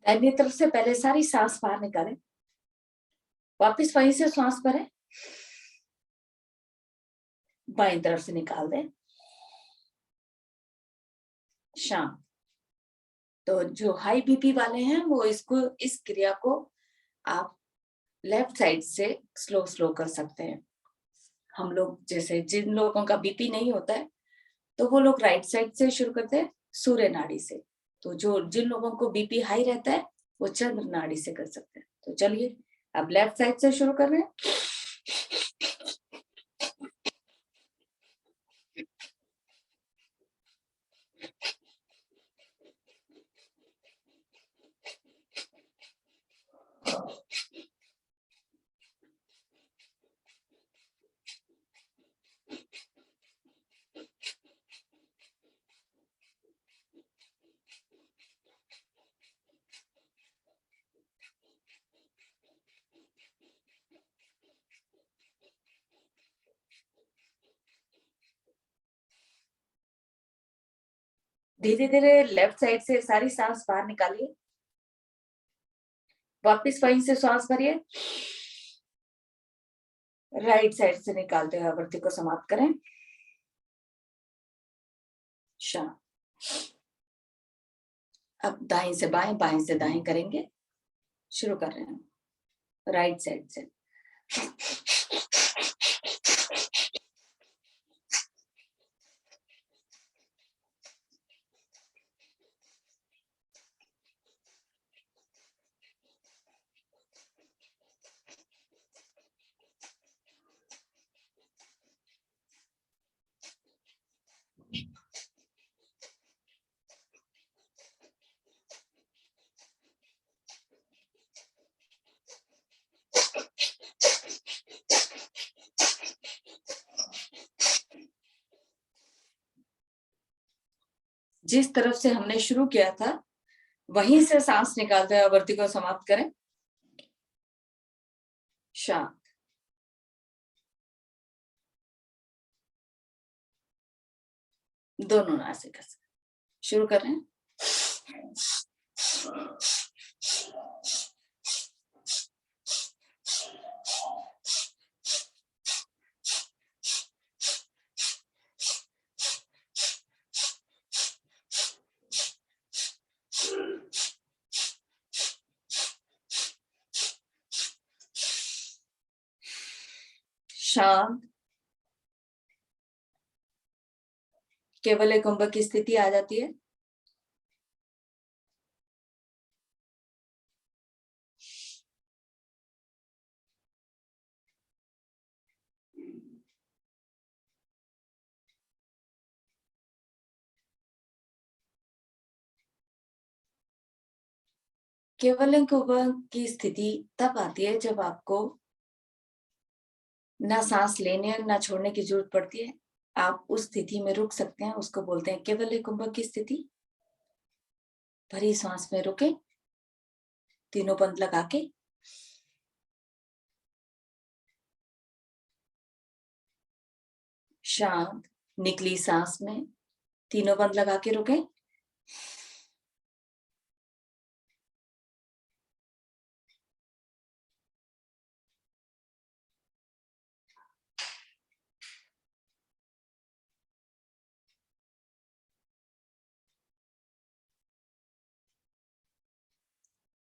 दाहिनी तरफ से पहले सारी सांस बाहर निकालें। वापस वहीं से सांस भरें। बाईं तरफ से निकाल दें। शांत। तो जो हाई बीपी वाले हैं वो इस क्रिया को आप लेफ्ट साइड से स्लो स्लो कर सकते हैं। हम लोग जैसे जिन लोगों का बीपी नहीं होता है तो वो लोग राइट साइड से शुरू करते हैं, सूर्य नाड़ी से। तो जिन लोगों को बीपी हाई रहता है वो चंद्र नाड़ी से कर सकते हैं। तो चलिए अब लेफ्ट साइड से शुरू कर रहे हैं। धीरे धीरे लेफ्ट साइड से सारी सांस बाहर निकालिए। वापिस वहीं से सांस भरिए। राइट साइड से निकालते हुए आवृत्ति को समाप्त करें। शांत। अब दाएं से बाएं, बाएं से दाएं करेंगे। शुरू कर रहे हैं राइट साइड से। जिस तरफ से हमने शुरू किया था वहीं से सांस निकालते हुए आवृत्ति को समाप्त करें। शांत। दोनों नासिका से शुरू कर रहे हैं। शांत। केवल एक कुंभ की स्थिति आ जाती है। केवल एक कुंभ की स्थिति तब आती है जब आपको ना सांस लेने ना छोड़ने की जरूरत पड़ती है। आप उस स्थिति में रुक सकते हैं, उसको बोलते हैं केवल एक कुंभ की स्थिति। भरी सांस में रुके, तीनों बंद लगा के। शांत। निकली सांस में तीनों बंद लगा के रुके।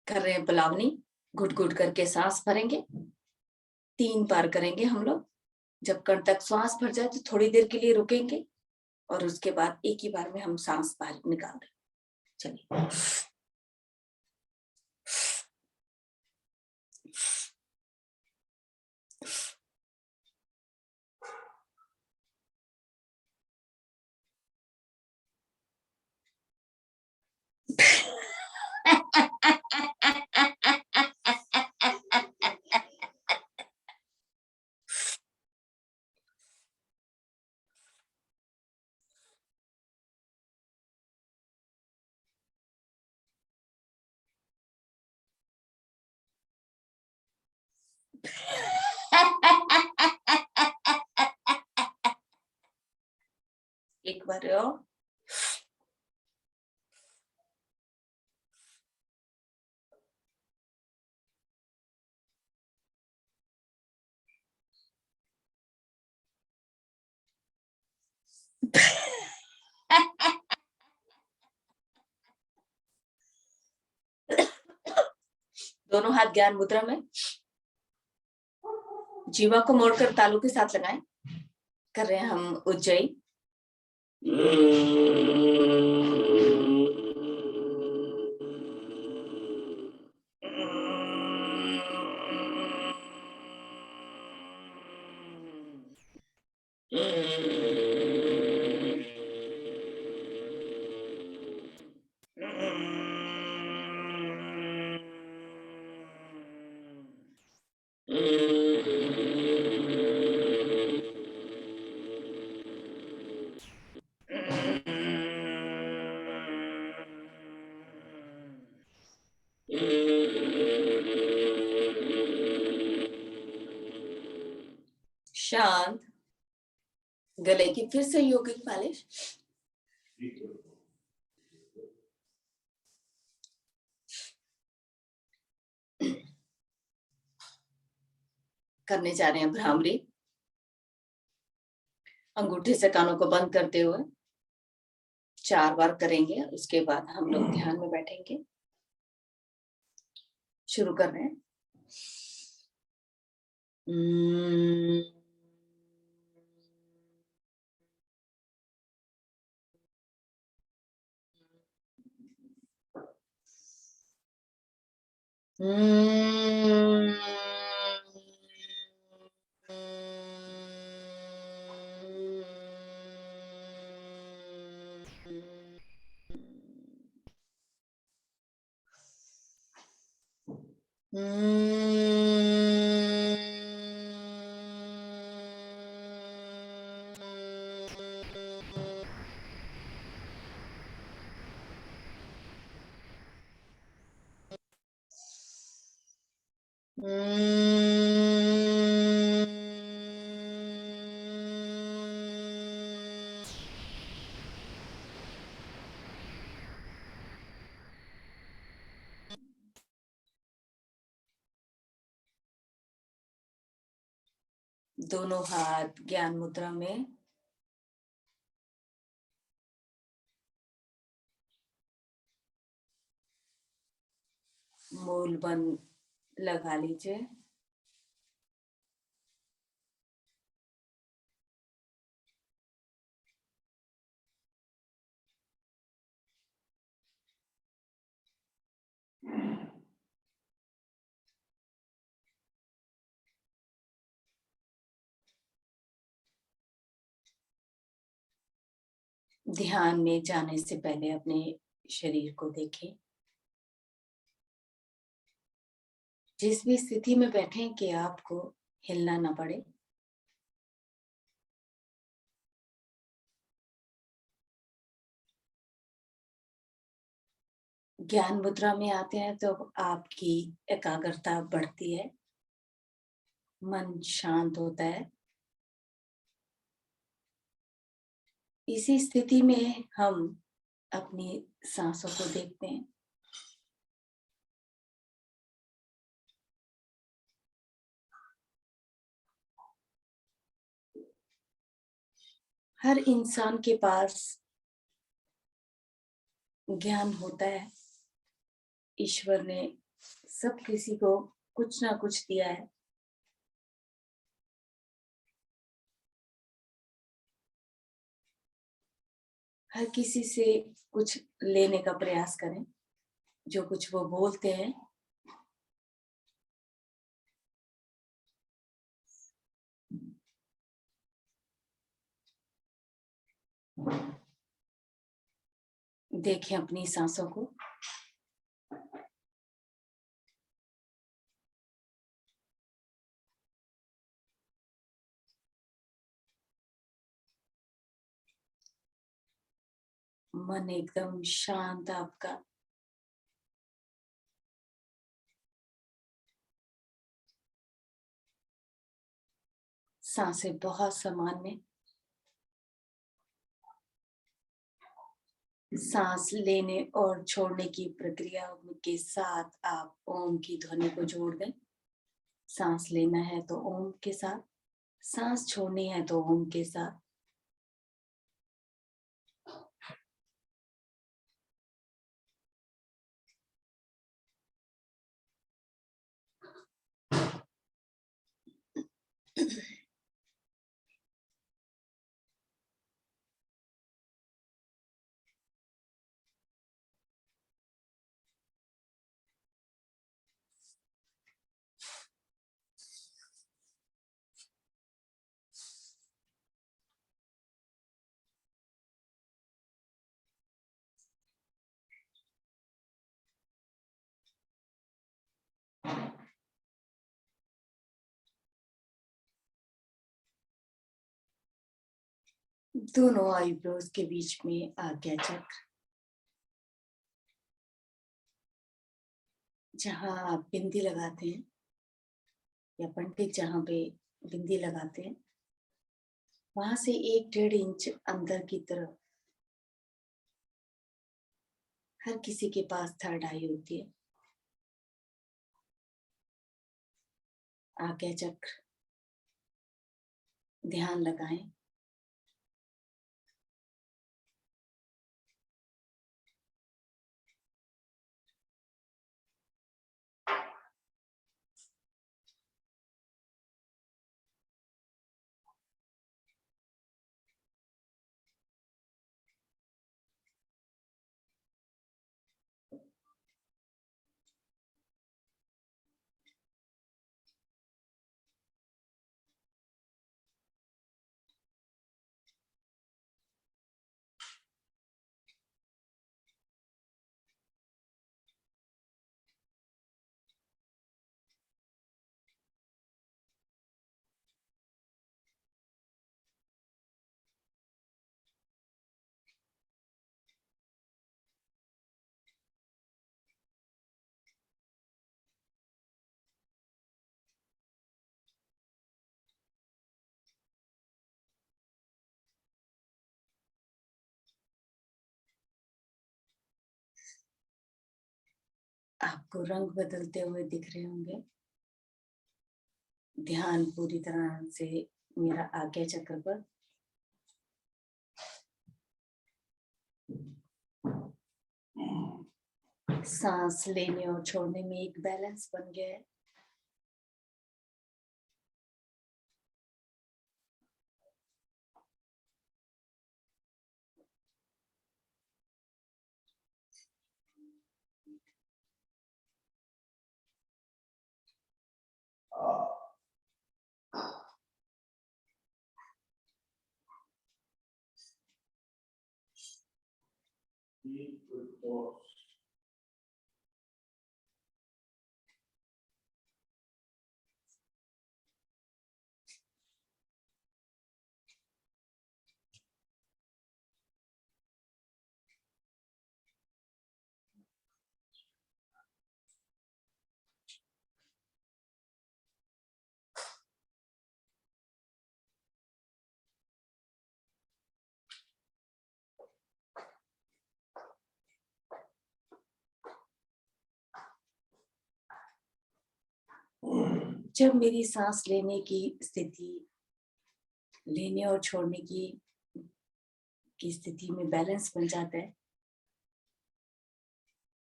कर रहे हैं पलावनी। घुट घुट करके सांस भरेंगे। 3 बार करेंगे हम लोग। जब कण तक श्वास भर जाए तो थोड़ी देर के लिए रुकेंगे और उसके बाद एक ही बार में हम सांस बाहर निकाल दें। चलिए। एक बार और। दोनों हाथ ज्ञान मुद्रा में, जीवा को मोड़कर तालू के साथ लगाएं। कर रहे हैं हम उज्जयी। शांत। गले की फिर से यौगिक मालिश। करने जा रहे हैं भ्रामरी। अंगूठे से कानों को बंद करते हुए 4 बार करेंगे, उसके बाद हम लोग ध्यान में बैठेंगे। शुरू कर रहे हैं। दोनों हाथ ज्ञान मुद्रा में। मूल बंद लगा लीजिए। ध्यान में जाने से पहले अपने शरीर को देखें। जिस भी स्थिति में बैठे कि आपको हिलना ना पड़े। ज्ञान मुद्रा में आते हैं तो आपकी एकाग्रता बढ़ती है, मन शांत होता है। इसी स्थिति में हम अपनी सांसों को देखते हैं। हर इंसान के पास ज्ञान होता है। ईश्वर ने सब किसी को कुछ ना कुछ दिया है। हर किसी से कुछ लेने का प्रयास करें। जो कुछ वो बोलते हैं देखें अपनी सांसों को। मन एकदम शांत आपका। सांसें बहुत सामान्य। सांस लेने और छोड़ने की प्रक्रिया के साथ आप ओम की ध्वनि को जोड़ दें। सांस लेना है तो ओम के साथ, सांस छोड़नी है तो ओम के साथ। दोनों आईब्रोज के बीच में आज्ञा चक्र, जहां आप बिंदी लगाते हैं या पंडित जहां पे बिंदी लगाते हैं, वहां से 1-1.5 इंच अंदर की तरफ हर किसी के पास थर्ड आई होती है। आज्ञा चक्र ध्यान लगाएं। आपको रंग बदलते हुए दिख रहे होंगे। ध्यान पूरी तरह से मेरा आज्ञा चक्र पर। सांस लेने और छोड़ने में एक बैलेंस बन गया है। जब मेरी सांस लेने की स्थिति, लेने और छोड़ने की स्थिति में बैलेंस बन जाता है,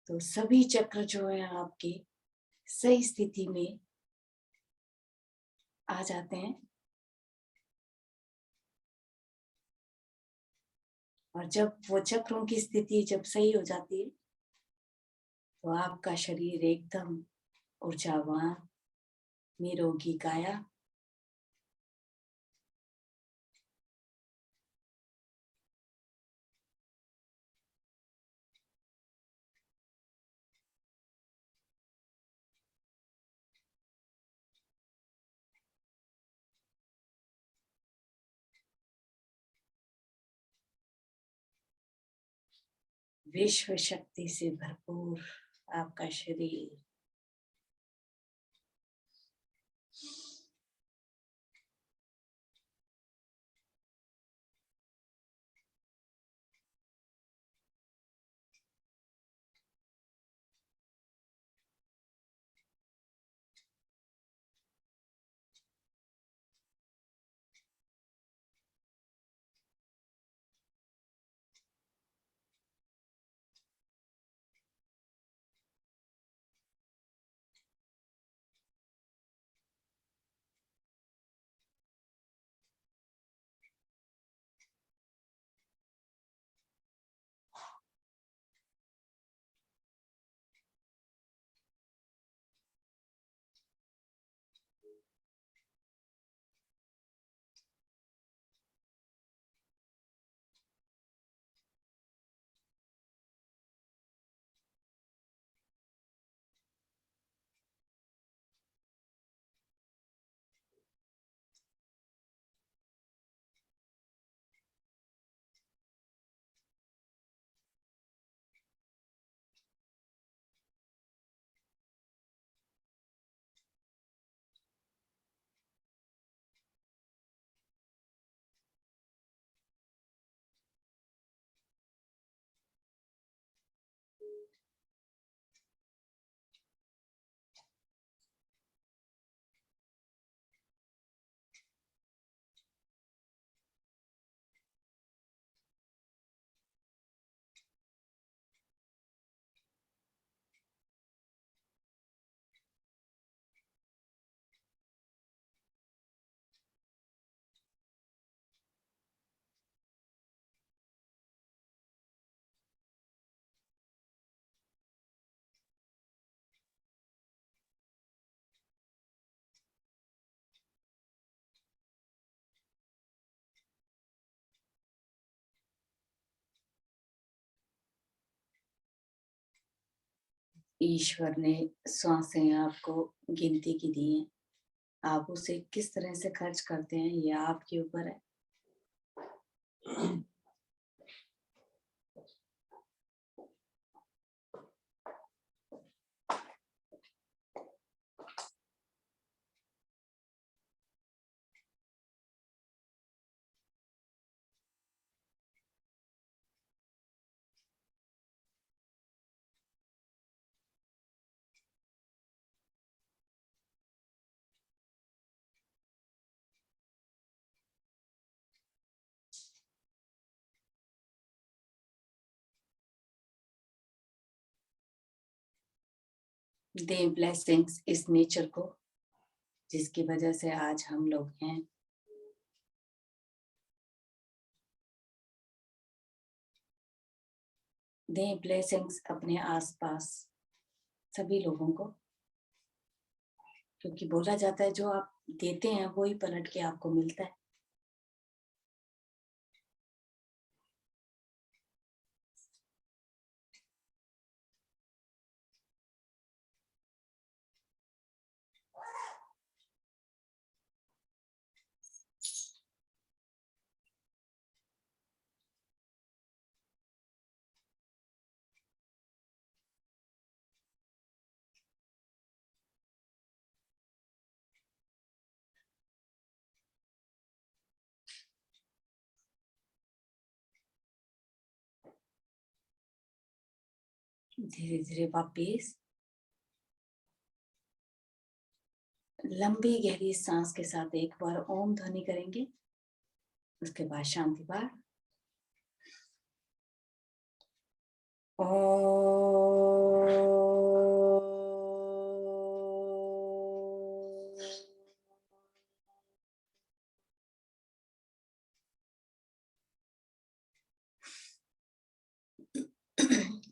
तो सभी चक्र जो है आपके सही स्थिति में आ जाते हैं। और जब वो चक्रों की स्थिति जब सही हो जाती है, तो आपका शरीर एकदम ऊर्जावान, निरोगी काया, विश्व शक्ति से भरपूर आपका शरीर ईश्वर ने श्वासें आपको गिनती की दी हैं, आप उसे किस तरह से खर्च करते हैं ये आपके ऊपर है। दे ब्लेसिंग्स इस नेचर को जिसकी वजह से आज हम लोग हैं। दे ब्लेसिंग्स अपने आसपास सभी लोगों को, क्योंकि बोला जाता है जो आप देते हैं वो ही पलट के आपको मिलता है। धीरे धीरे वापिस लंबी गहरी सांस के साथ एक बार ओम ध्वनि करेंगे, उसके बाद शांति बार।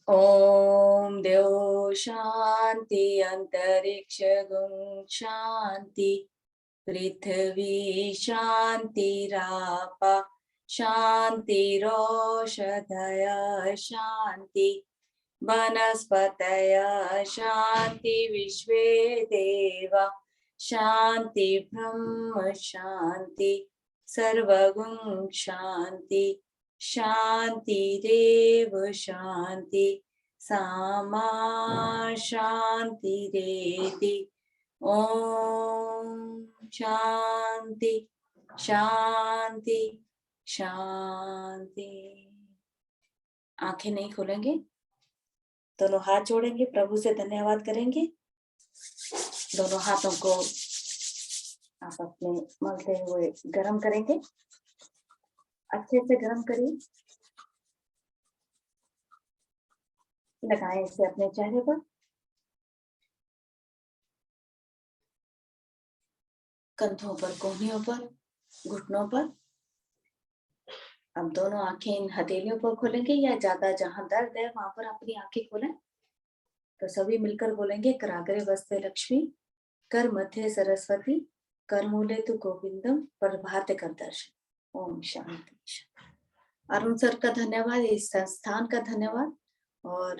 ओम देव शांति अंतरिक्ष गुण शांति पृथ्वी शांति रापा शांति रोषधय शांति वनस्पतय शांति विश्वे देवा शांति ब्रह्म शांति सर्वगुण शांति शांति देव शांति सामा शांति रेति। ओम शांति शांति शांति। आंखें नहीं खोलेंगे, दोनों हाथ जोड़ेंगे, प्रभु से धन्यवाद करेंगे। दोनों हाथों को आप अपने मलते हुए गरम करेंगे, अच्छे से गरम करिए। लगाएं इसे अपने चेहरे पर, कंधों पर, कोहनियों पर, घुटनों पर। अब दोनों आंखें इन हथेलियों पर खोलेंगे या ज्यादा जहां दर्द है वहां पर अपनी आंखें खोलें। तो सभी मिलकर बोलेंगे, कराग्रे वस्ते लक्ष्मी, कर मध्य सरस्वती, कर मूले तु गोविंदम, प्रभाते कर दर्शन। ओम शांति। अरुण सर का धन्यवाद, इस संस्थान का धन्यवाद और